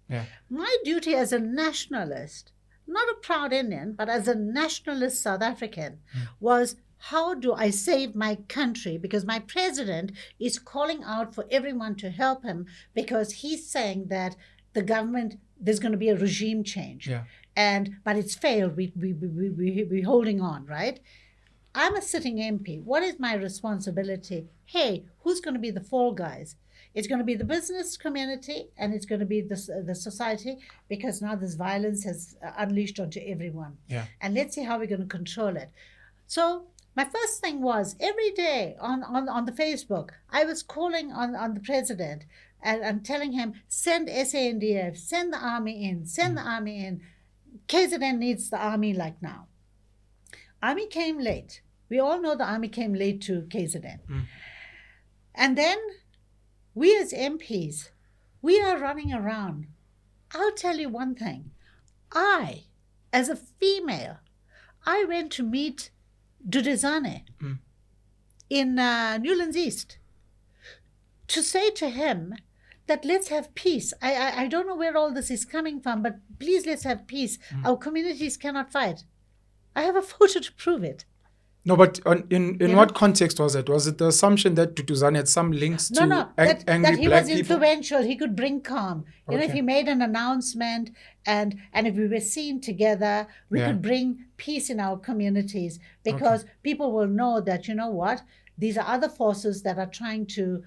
Speaker 3: My duty as a nationalist, not a proud Indian, but as a nationalist South African, was how do I save my country? Because my president is calling out for everyone to help him because he's saying that the government, there's going to be a regime change. But it's failed. We're holding on, right? I'm a sitting MP. What is my responsibility? Hey, who's going to be the fall guys? It's going to be the business community and it's going to be the society because now this violence has unleashed onto everyone. And let's see how we're going to control it. So my first thing was every day on the Facebook, I was calling on the president and telling him, send SANDF, send the army in, send the army in. KZN needs the army like now. Army came late. We all know the army came late to KZN. And then we as MPs, we are running around. I'll tell you one thing. I, as a female, I went to meet Dudezane in Newlands East to say to him that let's have peace. I don't know where all this is coming from, but please let's have peace. Our communities cannot fight. I have a photo to prove it.
Speaker 1: No, but in what context was it? Was it the assumption that Dudezane had some links to angry
Speaker 3: that he
Speaker 1: black
Speaker 3: was
Speaker 1: people?
Speaker 3: Influential, he could bring calm. You know, if he made an announcement and if we were seen together, we could bring peace in our communities because people will know that, you know what, these are other forces that are trying to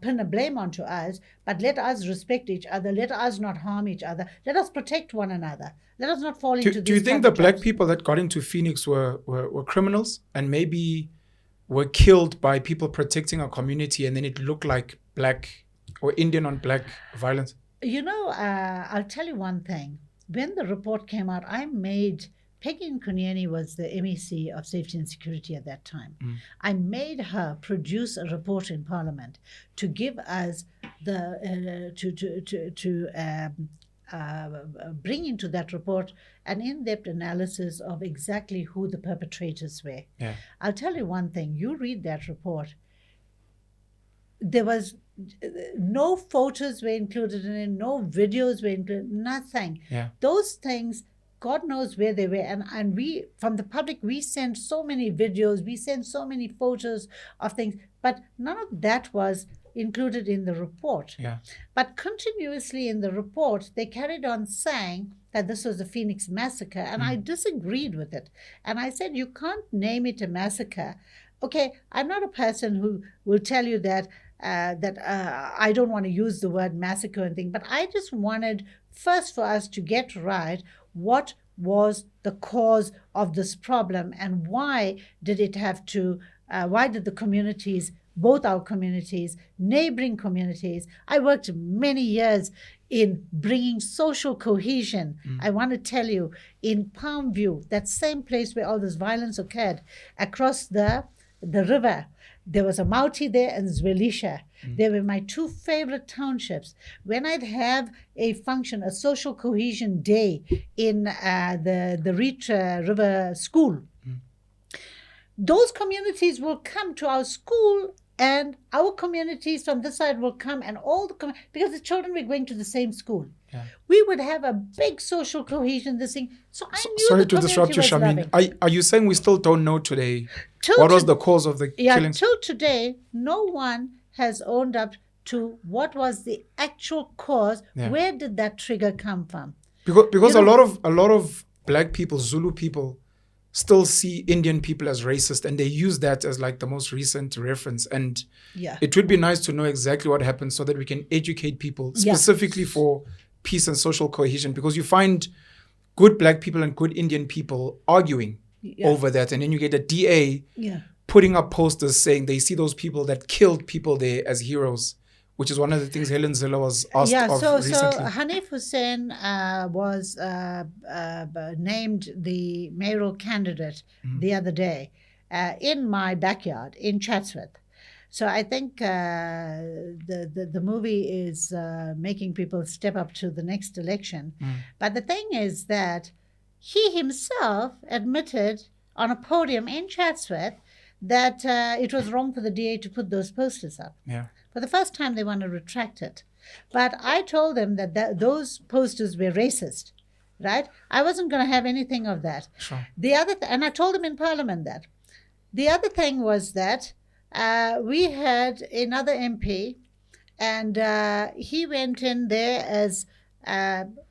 Speaker 3: pin a blame onto us, but let us respect each other. Let us not harm each other. Let us protect one another. Let us not fall into this.
Speaker 1: Do you think the black people that got into Phoenix were criminals and maybe were killed by people protecting our community and then it looked like black or Indian on black violence?
Speaker 3: You know, I'll tell you one thing. When the report came out, Peggy Nkunieni was the MEC of Safety and Security at that time. I made her produce a report in Parliament to give us bring into that report an in-depth analysis of exactly who the perpetrators were. I'll tell you one thing. You read that report. There was no photos were included in it, no videos were included, nothing. Those things, God knows where they were. And we, from the public, we sent so many videos, we sent so many photos of things, but none of that was included in the report. But continuously in the report, they carried on saying that this was a Phoenix massacre, and I disagreed with it. And I said, you can't name it a massacre. Okay, I'm not a person who will tell you that I don't want to use the word massacre and thing, but I just wanted first for us to get right what was the cause of this problem and why did it have to, why did the communities, both our communities, neighboring communities, I worked many years in bringing social cohesion. I want to tell you, in Palmview, that same place where all this violence occurred, across the river, there was a Mauti there and Zwelisha. They were my two favorite townships. When I'd have a function, a social cohesion day in the Reach River School, those communities will come to our school and our communities from this side will come and all the because the children were going to the same school. We would have a big social cohesion, this thing. So I knew
Speaker 1: Sorry
Speaker 3: the
Speaker 1: to disrupt you,
Speaker 3: community was
Speaker 1: Shameen.
Speaker 3: loving.
Speaker 1: Are you saying we still don't know today what was the cause of the killings?
Speaker 3: Till today, no one has owned up to what was the actual cause.
Speaker 1: Yeah.
Speaker 3: Where did that trigger come from?
Speaker 1: Because a lot of black people, Zulu people, still see Indian people as racist, and they use that as like the most recent reference. And it would be nice to know exactly what happened so that we can educate people specifically for peace and social cohesion, because you find good black people and good Indian people arguing over that, and then you get a DA putting up posters saying they see those people that killed people there as heroes, which is one of the things Helen Zille was asked of recently.
Speaker 3: So Hanif Hussain was named the mayoral candidate the other day in my backyard in Chatsworth. So I think the movie is making people step up to the next election. But the thing is that he himself admitted on a podium in Chatsworth that it was wrong for the DA to put those posters up.
Speaker 1: Yeah.
Speaker 3: For the first time, they want to retract it. But I told them that those posters were racist, right? I wasn't going to have anything of that.
Speaker 1: Sure.
Speaker 3: The other and I told them in Parliament that. The other thing was that we had another MP, and he went in there as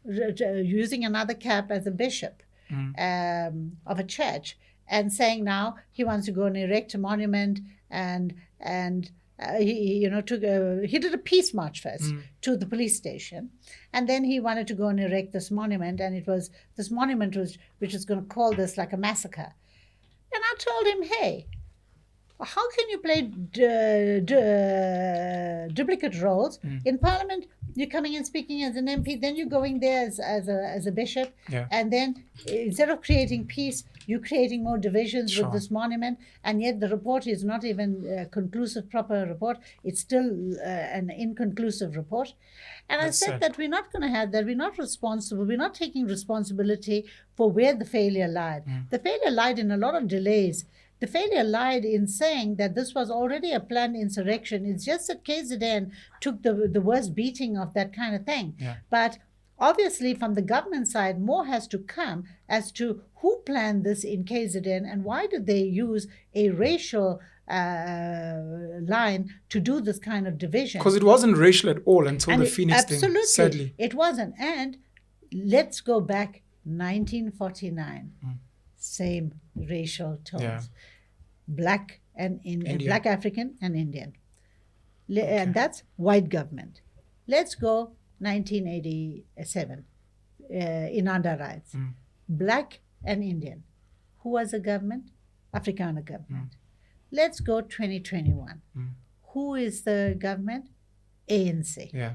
Speaker 3: using another cap as a bishop of a church, and saying now he wants to go and erect a monument, and he did a peace march first to the police station, and then he wanted to go and erect this monument, and this monument which is going to call this like a massacre. And I told him, hey, how can you play duplicate roles? In Parliament, you're coming and speaking as an MP, then you're going there as a bishop, and then instead of creating peace, you're creating more divisions with this monument, and yet the report is not even a conclusive, proper report. It's still an inconclusive report. And that's I said that we're not going to have that. We're not responsible. We're not taking responsibility for where the failure lied. The failure lied in a lot of delays. The failure lied in saying that this was already a planned insurrection. It's just that KZN took the worst beating of that kind of thing. But obviously, from the government side, more has to come as to who planned this in KZN and why did they use a racial line to do this kind of division.
Speaker 1: Because it wasn't racial at all until the Phoenix thing, sadly.
Speaker 3: It wasn't. And let's go back 1949. Same racial tones. Black and Black African and Indian. And that's white government. Let's go 1987 Inanda riots. Black and Indian. Who was the government? Afrikaner government. Let's go 2021. Who is the government? ANC.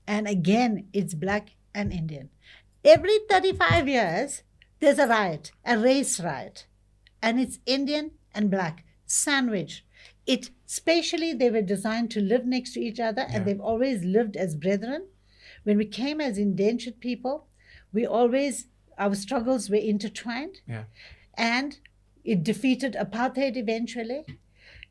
Speaker 3: And again, it's black and Indian. Every 35 years, there's a riot, a race riot. And it's Indian and black, sandwich. Spatially, they were designed to live next to each other, and they've always lived as brethren. When we came as indentured people, our struggles were intertwined. And it defeated apartheid eventually.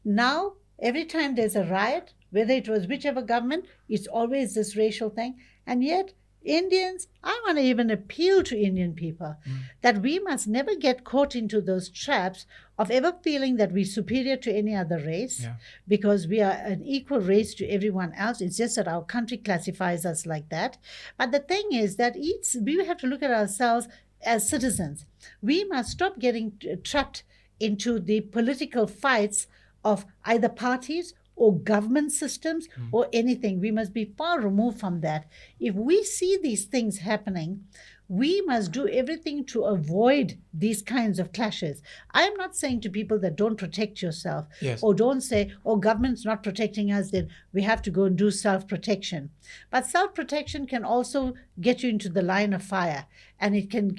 Speaker 3: Now, every time there's a riot, whether it was whichever government, it's always this racial thing. And yet, Indians, I want to even appeal to Indian people that we must never get caught into those traps of ever feeling that we're superior to any other race because we are an equal race to everyone else. It's just that our country classifies us like that. But the thing is that we have to look at ourselves as citizens. We must stop getting trapped into the political fights of either parties or government systems or anything. We must be far removed from that. If we see these things happening, we must do everything to avoid these kinds of clashes. I'm not saying to people that don't protect yourself or don't say, oh, government's not protecting us, then we have to go and do self-protection. But self-protection can also get you into the line of fire, and it can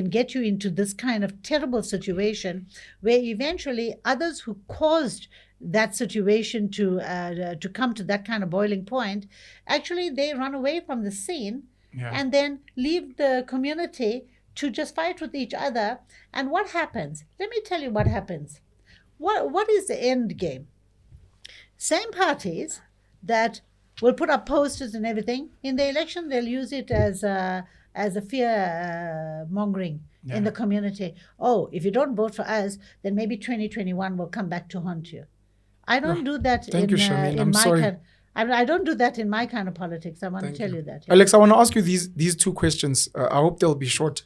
Speaker 3: get you into this kind of terrible situation where eventually others who caused that situation to come to that kind of boiling point, actually they run away from the scene and then leave the community to just fight with each other. And what happens? Let me tell you what happens. What is the end game? Same parties that will put up posters and everything, in the election they'll use it as as a fear mongering in the community. Oh, if you don't vote for us, then maybe 2021 will come back to haunt you. I don't do that
Speaker 1: Thank you, Shameen.
Speaker 3: in
Speaker 1: I'm
Speaker 3: my
Speaker 1: sorry.
Speaker 3: I don't do that in my kind of politics. I want to tell you that. Yeah.
Speaker 1: Alex, I want to ask you these two questions. I hope they'll be short.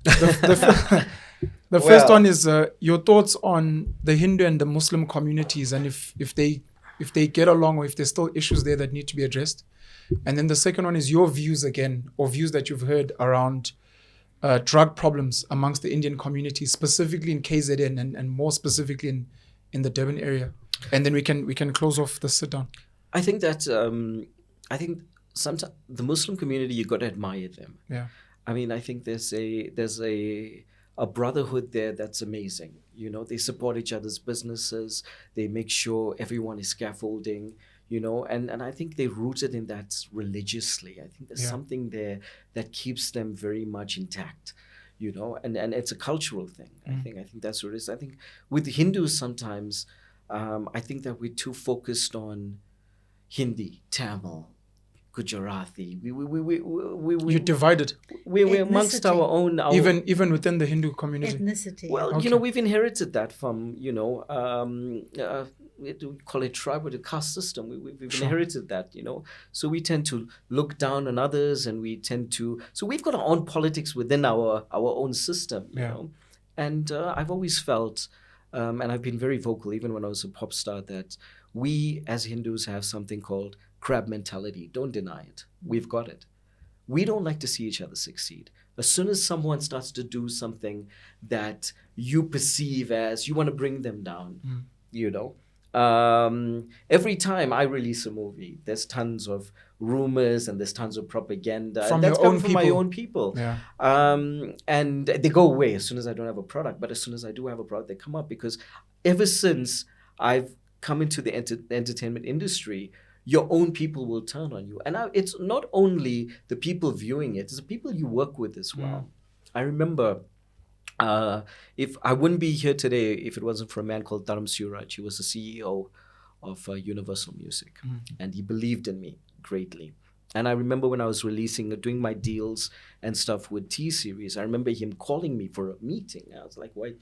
Speaker 1: The first one is your thoughts on the Hindu and the Muslim communities, and if they get along, or if there's still issues there that need to be addressed. And then the second one is your views again, or views that you've heard around drug problems amongst the Indian community, specifically in KZN and more specifically in the Durban area. And then we can close off the sit down.
Speaker 2: I think that sometimes the Muslim community, you got to admire them.
Speaker 1: Yeah.
Speaker 2: I mean, I think there's a brotherhood there that's amazing. You know, they support each other's businesses. They make sure everyone is scaffolding. You know, and I think they're rooted in that religiously. I think there's something there that keeps them very much intact. You know, and it's a cultural thing. I think that's what it is. I think with Hindus sometimes, I think that we're too focused on Hindi, Tamil, Gujarati.
Speaker 1: You're divided.
Speaker 2: We're amongst our own.
Speaker 1: Even within the Hindu community.
Speaker 3: Ethnicity.
Speaker 2: Well, you know, we've inherited that from, you know, we call it tribe or the caste system. We've inherited that, you know. So we tend to look down on others, and so we've got our own politics within our own system, you know. And I've always felt, and I've been very vocal even when I was a pop star, that we as Hindus have something called crab mentality. Don't deny it. We've got it. We don't like to see each other succeed. As soon as someone starts to do something that you perceive as, you want to bring them down, you know. Every time I release a movie, there's tons of rumors and there's tons of propaganda.
Speaker 1: From
Speaker 2: that's
Speaker 1: your
Speaker 2: coming
Speaker 1: own
Speaker 2: from my own people.
Speaker 1: Yeah.
Speaker 2: And they go away as soon as I don't have a product. But as soon as I do have a product, they come up, because ever since I've come into the entertainment industry, your own people will turn on you. And it's not only the people viewing it, it's the people you work with as well. I remember, if I wouldn't be here today if it wasn't for a man called Dharam Suraj. He was the CEO of Universal Music, and he believed in me greatly. And I remember when I was doing my deals and stuff with T-Series, I remember him calling me for a meeting. I was like, "What?"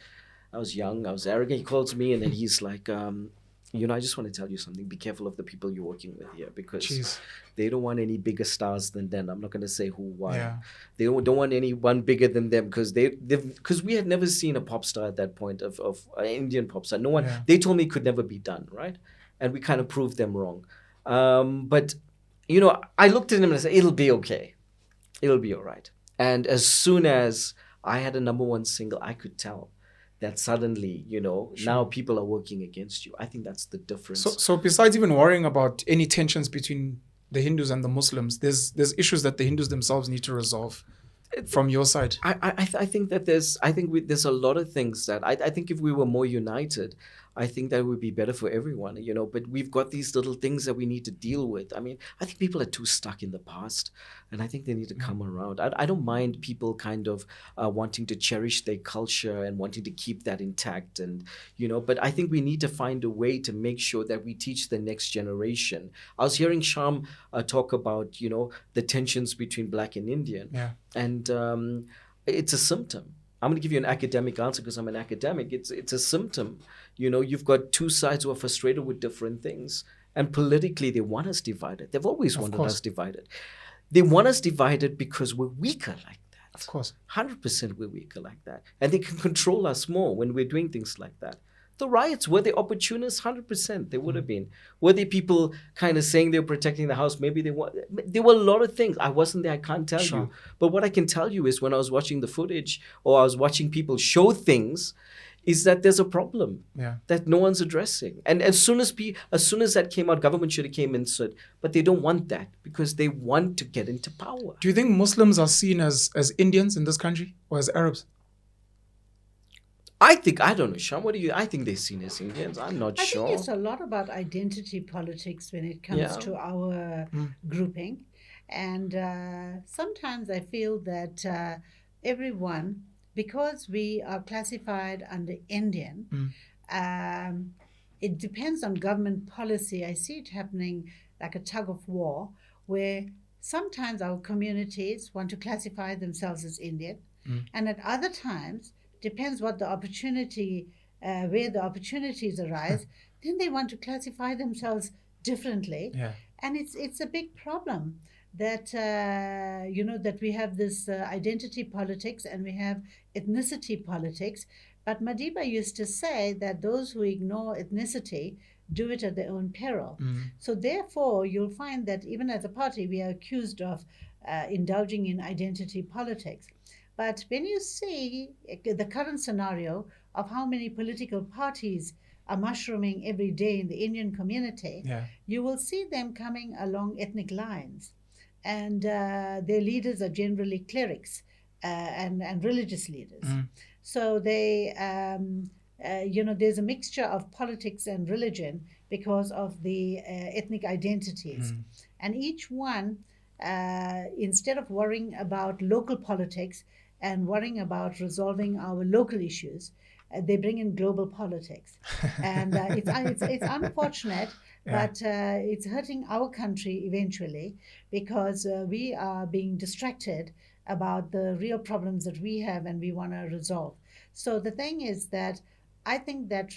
Speaker 2: I was young, I was arrogant. He calls me, and then he's like, you know, I just want to tell you something. Be careful of the people you're working with here, because they don't want any bigger stars than them. I'm not going to say who, why.
Speaker 1: Yeah.
Speaker 2: They don't want anyone bigger than them, because because we had never seen a pop star at that point of an Indian pop star. No one.
Speaker 1: Yeah.
Speaker 2: They told me it could never be done, right? And we kind of proved them wrong. But you know, I looked at him and I said, "It'll be okay. It'll be all right." And as soon as I had a #1 single, I could tell that suddenly, you know, now people are working against you. I think that's the difference.
Speaker 1: So besides even worrying about any tensions between the Hindus and the Muslims, there's issues that the Hindus themselves need to resolve from your side.
Speaker 2: I think that there's a lot of things that I think if we were more united, I think that would be better for everyone, you know. But we've got these little things that we need to deal with. I mean, I think people are too stuck in the past, and I think they need to come around. I don't mind people kind of wanting to cherish their culture and wanting to keep that intact, and you know. But I think we need to find a way to make sure that we teach the next generation. I was hearing Sham talk about, you know, the tensions between Black and Indian, and it's a symptom. I'm going to give you an academic answer because I'm an academic. It's a symptom. You know, you've got two sides who are frustrated with different things. And politically, they want us divided. They've always wanted us divided. They want us divided because we're weaker like that.
Speaker 1: Of course.
Speaker 2: 100% we're weaker like that. And they can control us more when we're doing things like that. The riots, were they opportunists? 100% they would have been. Were they people kind of saying they were protecting the house? Maybe they were. There were a lot of things. I wasn't there, I can't tell you. But what I can tell you is when I was watching the footage or I was watching people show things, is that there's a problem that no one's addressing. And as soon as that came out, government should have came and said, but they don't want that because they want to get into power.
Speaker 1: Do you think Muslims are seen as Indians in this country or as Arabs?
Speaker 2: I don't know, Sham, what do you, I think they're seen as Indians. I'm not sure.
Speaker 3: I think it's a lot about identity politics when it comes to our grouping. And sometimes I feel that everyone, because we are classified under Indian, it depends on government policy. I see it happening like a tug of war, where sometimes our communities want to classify themselves as Indian, and at other times, depends what the opportunity, where the opportunities arise, then they want to classify themselves differently,
Speaker 1: Yeah.
Speaker 3: and it's a big problem that that we have this identity politics and we have ethnicity politics. But Madiba used to say that those who ignore ethnicity do it at their own peril. So therefore, you'll find that even as a party, we are accused of indulging in identity politics. But when you see the current scenario of how many political parties are mushrooming every day in the Indian community,
Speaker 1: Yeah.
Speaker 3: you will see them coming along ethnic lines. And their leaders are generally clerics and religious leaders. So there's a mixture of politics and religion because of the ethnic identities. And each one, instead of worrying about local politics and worrying about resolving our local issues, they bring in global politics. And it's unfortunate, but it's hurting our country eventually because we are being distracted about the real problems that we have and we want to resolve. So the thing is that I think that,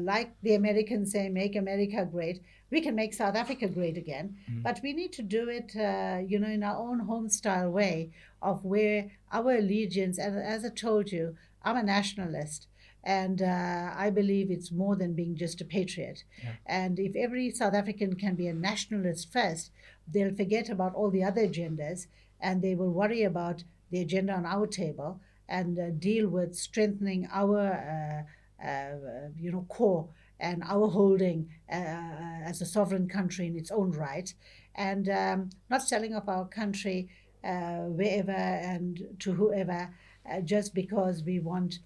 Speaker 3: like the Americans say, make America great, we can make South Africa great again, but we need to do it, in our own home style way of where our allegiance, and as I told you, I'm a nationalist. And I believe it's more than being just a patriot. And if every South African can be a nationalist first, they'll forget about all the other agendas and they will worry about the agenda on our table and deal with strengthening our core and our holding as a sovereign country in its own right, and not selling off our country wherever and to whoever just because we want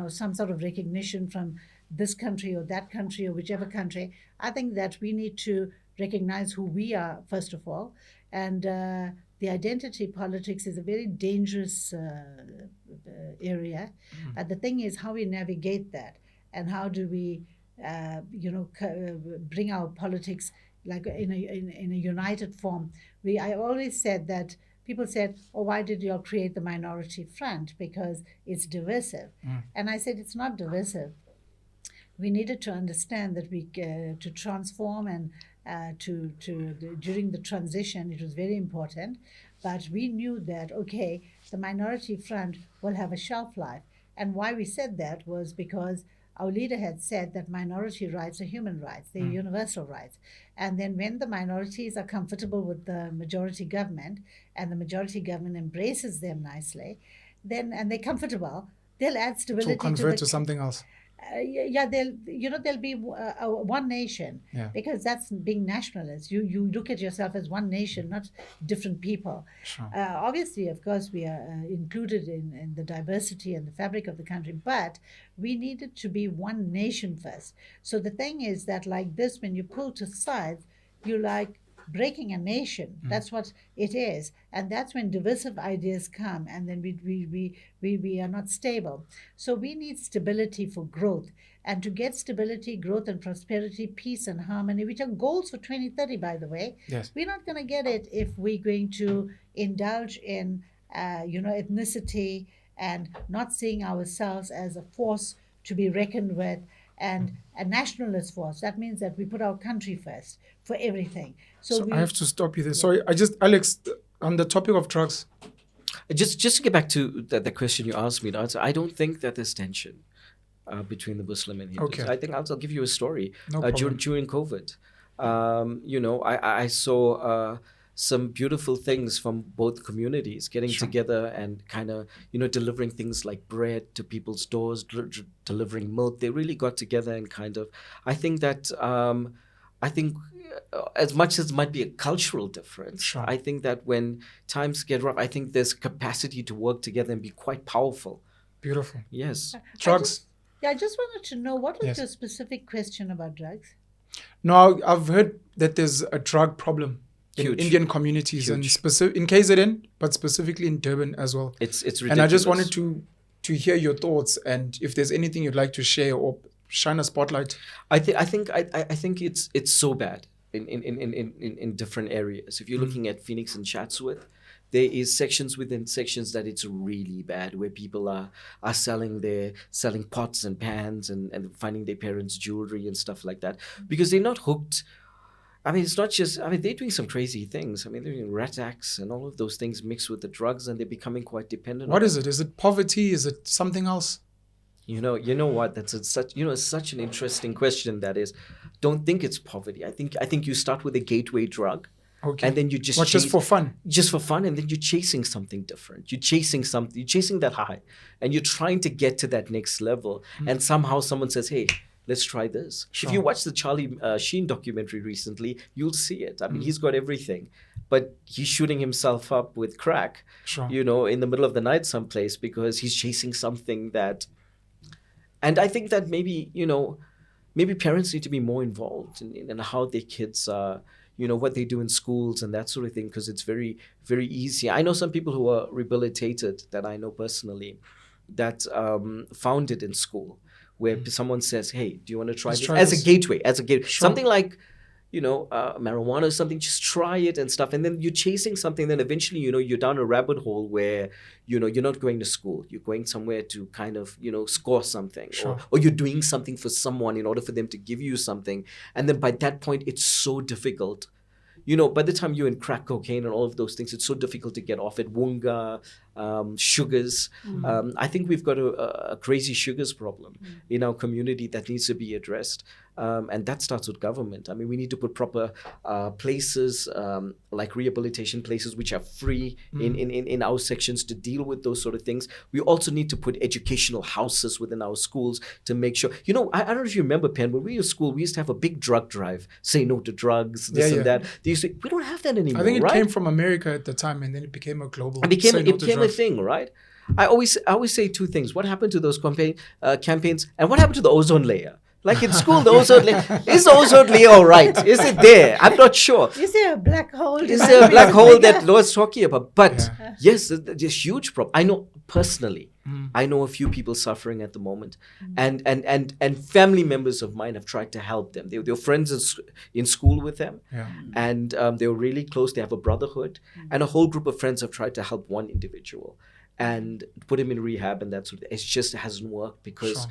Speaker 3: some sort of recognition from this country or that country or whichever country. I think that we need to recognize who we are first of all, and the identity politics is a very dangerous area. But the thing is how we navigate that and how do we, bring our politics like in a united form. I always said that people said, "Oh, why did you all create the minority front? Because it's divisive." And I said, "It's not divisive. We needed to understand that we to transform and during the transition, it was very important. But we knew that, okay, the minority front will have a shelf life. And why we said that was because our leader had said that minority rights are human rights, they're universal rights. And then when the minorities are comfortable with the majority government and the majority government embraces them nicely, then and they're comfortable, they'll add stability
Speaker 1: to convert to something else.
Speaker 3: They'll be one nation, because that's being nationalist. You look at yourself as one nation, not different people.
Speaker 1: Sure.
Speaker 3: Obviously, of course, we are included in the diversity and the fabric of the country, but we needed to be one nation first. So the thing is that like this, when you pull to sides, you like breaking a nation. That's what it is, and that's when divisive ideas come, and then we are not stable. So we need stability for growth, and to get stability, growth, and prosperity, peace, and harmony, which are goals for 2030, by the way.
Speaker 1: Yes.
Speaker 3: We're not going to get it if we're going to indulge in ethnicity and not seeing ourselves as a force to be reckoned with, and a nationalist force. That means that we put our country first for everything. So
Speaker 1: I have to stop you there. Sorry, Alex, on the topic of drugs.
Speaker 2: Just to get back to the question you asked me, I don't think that there's tension between the Muslim and Hindus.
Speaker 1: Okay.
Speaker 2: I think I'll give you a story.
Speaker 1: No problem.
Speaker 2: During COVID, I saw some beautiful things from both communities getting together and kind of, delivering things like bread to people's doors, delivering milk. They really got together and kind of, I think that, as much as it might be a cultural difference, I think that when times get rough, I think there's capacity to work together and be quite powerful.
Speaker 1: Beautiful.
Speaker 2: Yes.
Speaker 1: Drugs.
Speaker 3: I just wanted to know, what was your specific question about drugs?
Speaker 1: No, I've heard that there's a drug problem in Indian communities and in KZN, but specifically in Durban as well.
Speaker 2: It's ridiculous.
Speaker 1: And I just wanted to hear your thoughts and if there's anything you'd like to share or shine a spotlight.
Speaker 2: I think it's so bad. in different areas. If you're looking at Phoenix and Chatsworth, there is sections within sections that it's really bad, where people are selling pots and pans and finding their parents' jewelry and stuff like that, because they're not hooked. I mean, it's not just, I mean, they're doing some crazy things. I mean, they're doing rat acts and all of those things mixed with the drugs, and they're becoming quite dependent.
Speaker 1: What is it? Is it poverty? Is it something else?
Speaker 2: You know what? That's such an interesting question. That is, don't think it's poverty. I think you start with a gateway drug.
Speaker 1: Okay.
Speaker 2: And then you just
Speaker 1: just for fun?
Speaker 2: Just for fun, and then you're chasing something different. You're chasing that high, and you're trying to get to that next level. And somehow someone says, "Hey, let's try this."
Speaker 1: Sure.
Speaker 2: If you watch the Charlie Sheen documentary recently, you'll see it. I mean, he's got everything, but he's shooting himself up with crack,
Speaker 1: Sure.
Speaker 2: in the middle of the night someplace, because he's chasing something that. And I think that maybe parents need to be more involved in how their kids what they do in schools and that sort of thing, because it's very, very easy. I know some people who are rehabilitated that I know personally that found it in school, where someone says, "Hey, do you want to try this?" As a gateway,
Speaker 1: Sure.
Speaker 2: something like, marijuana or something, just try it and stuff. And then you're chasing something, then eventually, you're down a rabbit hole where, you're not going to school. You're going somewhere to kind of, score something.
Speaker 1: Sure.
Speaker 2: Or you're doing something for someone in order for them to give you something. And then by that point, it's so difficult. By the time you're in crack cocaine and all of those things, it's so difficult to get off it. Wunga, sugars. I think we've got a crazy sugars problem in our community that needs to be addressed. And that starts with government. I mean, we need to put proper places, like rehabilitation places, which are free in our sections to deal with those sort of things. We also need to put educational houses within our schools to make sure, I don't know if you remember, Pen, when we were in school, we used to have a big drug drive, say no to drugs, this and that. We don't have that anymore,
Speaker 1: I think it
Speaker 2: right?
Speaker 1: came from America at the time, and then it became a global.
Speaker 2: It became a thing, right? I always say two things. What happened to those campaigns, and what happened to the ozone layer? Like in school, the ozone layer, is the ozone layer all right? Is it there? I'm not sure.
Speaker 3: Is there a black hole?
Speaker 2: Is there a black hole that Lois talking about? But yes, there's a huge problem. I know personally, I know a few people suffering at the moment, and family members of mine have tried to help them. They were friends in school with them, and they were really close. They have a brotherhood, and a whole group of friends have tried to help one individual and put him in rehab, and that sort of. It just hasn't worked because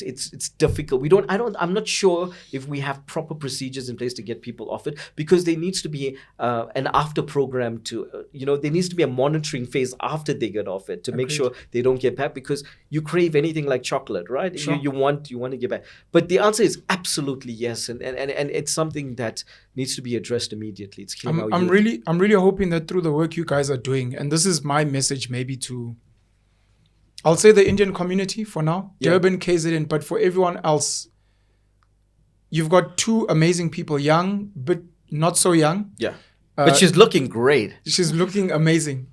Speaker 2: it's difficult. I'm not sure if we have proper procedures in place to get people off it, because there needs to be an after program to there needs to be a monitoring phase after they get off it to make sure they don't get back, because you crave anything like chocolate, right?
Speaker 1: Sure.
Speaker 2: You want to get back. But the answer is absolutely yes, and it's something that needs to be addressed immediately. It's killing our youth.
Speaker 1: I'm really hoping that through the work you guys are doing, and this is my message maybe to, I'll say the Indian community for now, Durban, KZN, but for everyone else, you've got two amazing people, young but not so young.
Speaker 2: Yeah, but she's looking great.
Speaker 1: She's looking amazing.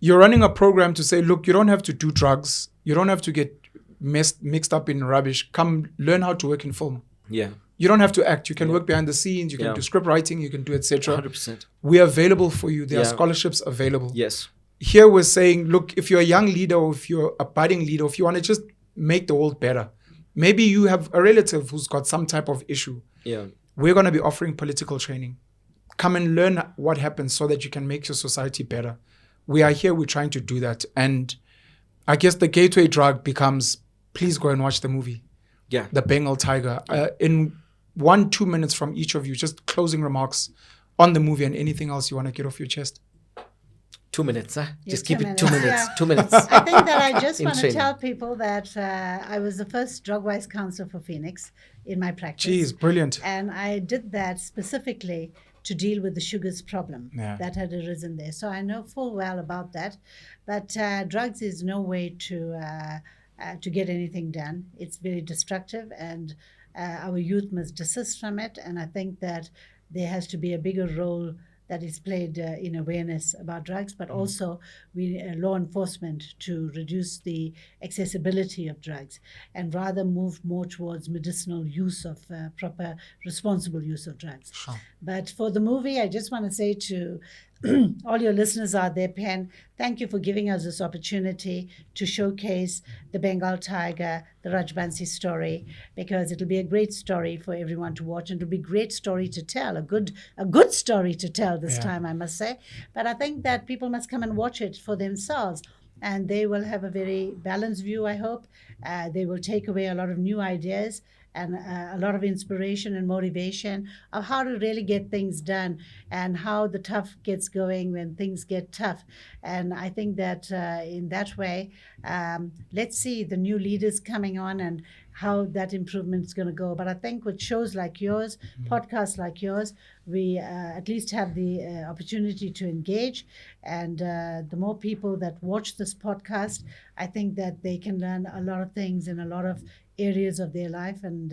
Speaker 1: You're running a program to say, look, you don't have to do drugs. You don't have to get mixed up in rubbish. Come learn how to work in film.
Speaker 2: Yeah.
Speaker 1: You don't have to act. You can work behind the scenes. You can do script writing. You can do etc.
Speaker 2: 100%.
Speaker 1: We are available for you. There are scholarships available.
Speaker 2: Yes.
Speaker 1: Here we're saying, look, if you're a young leader or if you're a budding leader, if you want to just make the world better, maybe you have a relative who's got some type of issue.
Speaker 2: Yeah.
Speaker 1: We're going to be offering political training. Come and learn what happens so that you can make your society better. We are here. We're trying to do that. And I guess the gateway drug becomes, please go and watch the movie.
Speaker 2: Yeah.
Speaker 1: The Bengal Tiger. In 1-2 minutes from each of you, just closing remarks on the movie and anything else you want to get off your chest.
Speaker 2: 2 minutes, huh?
Speaker 3: Yeah,
Speaker 2: Just keep
Speaker 3: 2
Speaker 2: it 2 minutes.
Speaker 3: minutes.
Speaker 2: 2 minutes.
Speaker 3: I think that I just
Speaker 2: In
Speaker 3: want to
Speaker 2: training.
Speaker 3: tell people that I was the first drug-wise counselor for Phoenix in my practice.
Speaker 1: Jeez, brilliant.
Speaker 3: And I did that specifically to deal with the sugars problem that had arisen there. So I know full well about that. But drugs is no way to get anything done. It's very destructive, and our youth must desist from it. And I think that there has to be a bigger role that is played in awareness about drugs, but also law enforcement to reduce the accessibility of drugs and rather move more towards medicinal use of proper, responsible use of drugs.
Speaker 1: Sure.
Speaker 3: But for the movie, I just want to say to all your listeners out there, Pen, thank you for giving us this opportunity to showcase the Bengal Tiger, the Rajbansi story, because it'll be a great story for everyone to watch, and it'll be a great story to tell, a good story to tell this time, I must say. But I think that people must come and watch it for themselves, and they will have a very balanced view, I hope. They will take away a lot of new ideas and a lot of inspiration and motivation of how to really get things done and how the tough gets going when things get tough. And I think that in that way, let's see the new leaders coming on and how that improvement is going to go. But I think with shows like yours, podcasts like yours, we at least have the opportunity to engage. And the more people that watch this podcast, I think that they can learn a lot of things in a lot of areas of their life. And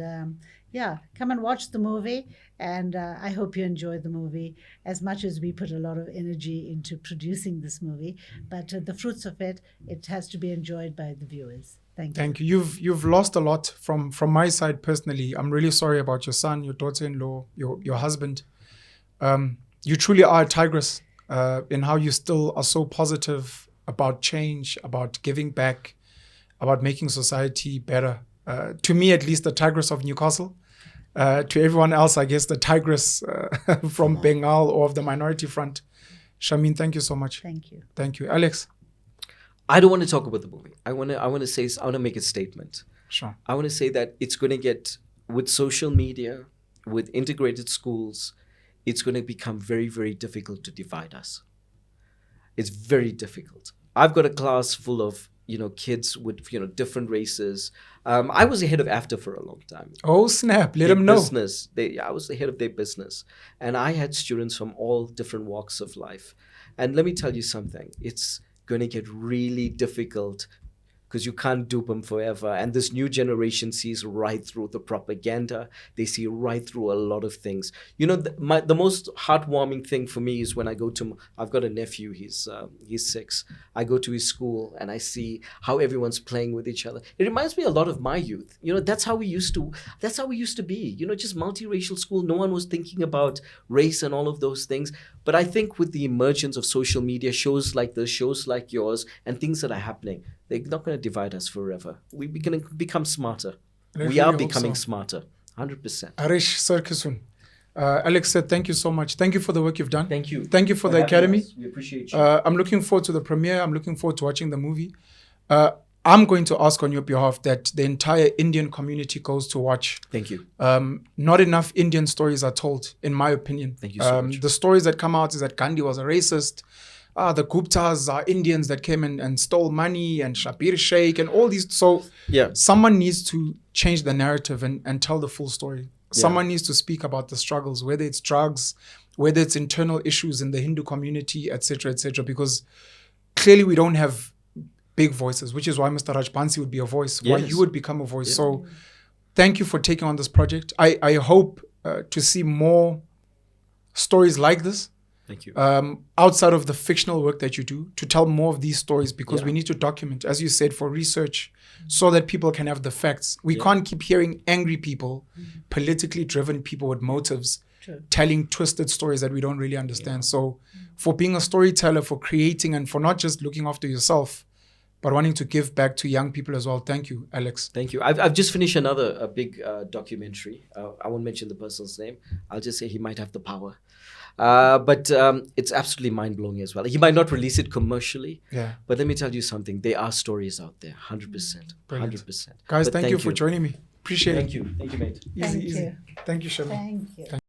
Speaker 3: come and watch the movie. And I hope you enjoy the movie as much as we put a lot of energy into producing this movie. But the fruits of it has to be enjoyed by the viewers. Thank
Speaker 1: you. You've lost a lot from my side personally. I'm really sorry about your son, your daughter-in-law, your husband. You truly are a tigress in how you still are so positive about change, about giving back, about making society better. To me, at least, the tigress of Newcastle. To everyone else, I guess the tigress from Bengal or of the minority front. Shameen, thank you so much.
Speaker 3: Thank you.
Speaker 1: Thank you. Alex?
Speaker 2: I don't want to talk about the movie. I want to make a statement.
Speaker 1: Sure.
Speaker 2: I want to say that it's going to get, with social media, with integrated schools, it's going to become very, very difficult to divide us. It's very difficult. I've got a class full of kids with different races. I was the head of AFTA for a long time.
Speaker 1: Oh snap! Let them know.
Speaker 2: Business. I was the head of their business, and I had students from all different walks of life. And let me tell you something. It's going to get really difficult because you can't dupe them forever. And this new generation sees right through the propaganda. They see right through a lot of things. The most heartwarming thing for me is when I go to, I've got a nephew, he's 6. I go to his school and I see how everyone's playing with each other. It reminds me a lot of my youth. That's how we used to be, just multiracial school. No one was thinking about race and all of those things. But I think with the emergence of social media, shows like this, shows like yours, and things that are happening, they're not going to divide us forever. We're going to become smarter. We are becoming smarter, 100%.
Speaker 1: Arish, Sirkissoon. Alex said, thank you so much. Thank you for the work you've done.
Speaker 2: Thank you.
Speaker 1: Thank you for the Academy.
Speaker 2: We appreciate you.
Speaker 1: I'm looking forward to the premiere. I'm looking forward to watching the movie. I'm going to ask on your behalf that the entire Indian community goes to watch.
Speaker 2: Thank you.
Speaker 1: Not enough Indian stories are told, in my opinion.
Speaker 2: Thank you so much.
Speaker 1: The stories that come out is that Gandhi was a racist. The Guptas are Indians that came in and stole money, and Shabir Sheikh and all these. So someone needs to change the narrative and tell the full story. Someone needs to speak about the struggles, whether it's drugs, whether it's internal issues in the Hindu community, etc., because clearly we don't have big voices, which is why Mr. Rajbansi would be a voice, why you would become a voice. So thank you for taking on this project. I hope to see more stories like this.
Speaker 2: Thank you.
Speaker 1: Outside of the fictional work that you do, to tell more of these stories, because we need to document, as you said, for research, so that people can have the facts. We can't keep hearing angry people, politically driven people with motives, telling twisted stories that we don't really understand. So for being a storyteller, for creating, and for not just looking after yourself, but wanting to give back to young people as well. Thank you, Alex.
Speaker 2: Thank you. I've just finished a big documentary. I won't mention the person's name. I'll just say he might have the power. But it's absolutely mind-blowing as well. He might not release it commercially, but let me tell you something. There are stories out there, 100%. 100%.
Speaker 1: Guys, thank you for joining me. Appreciate it.
Speaker 2: Thank you. Thank you, mate.
Speaker 1: Easy. Thank you, Shameen.
Speaker 3: Thank you.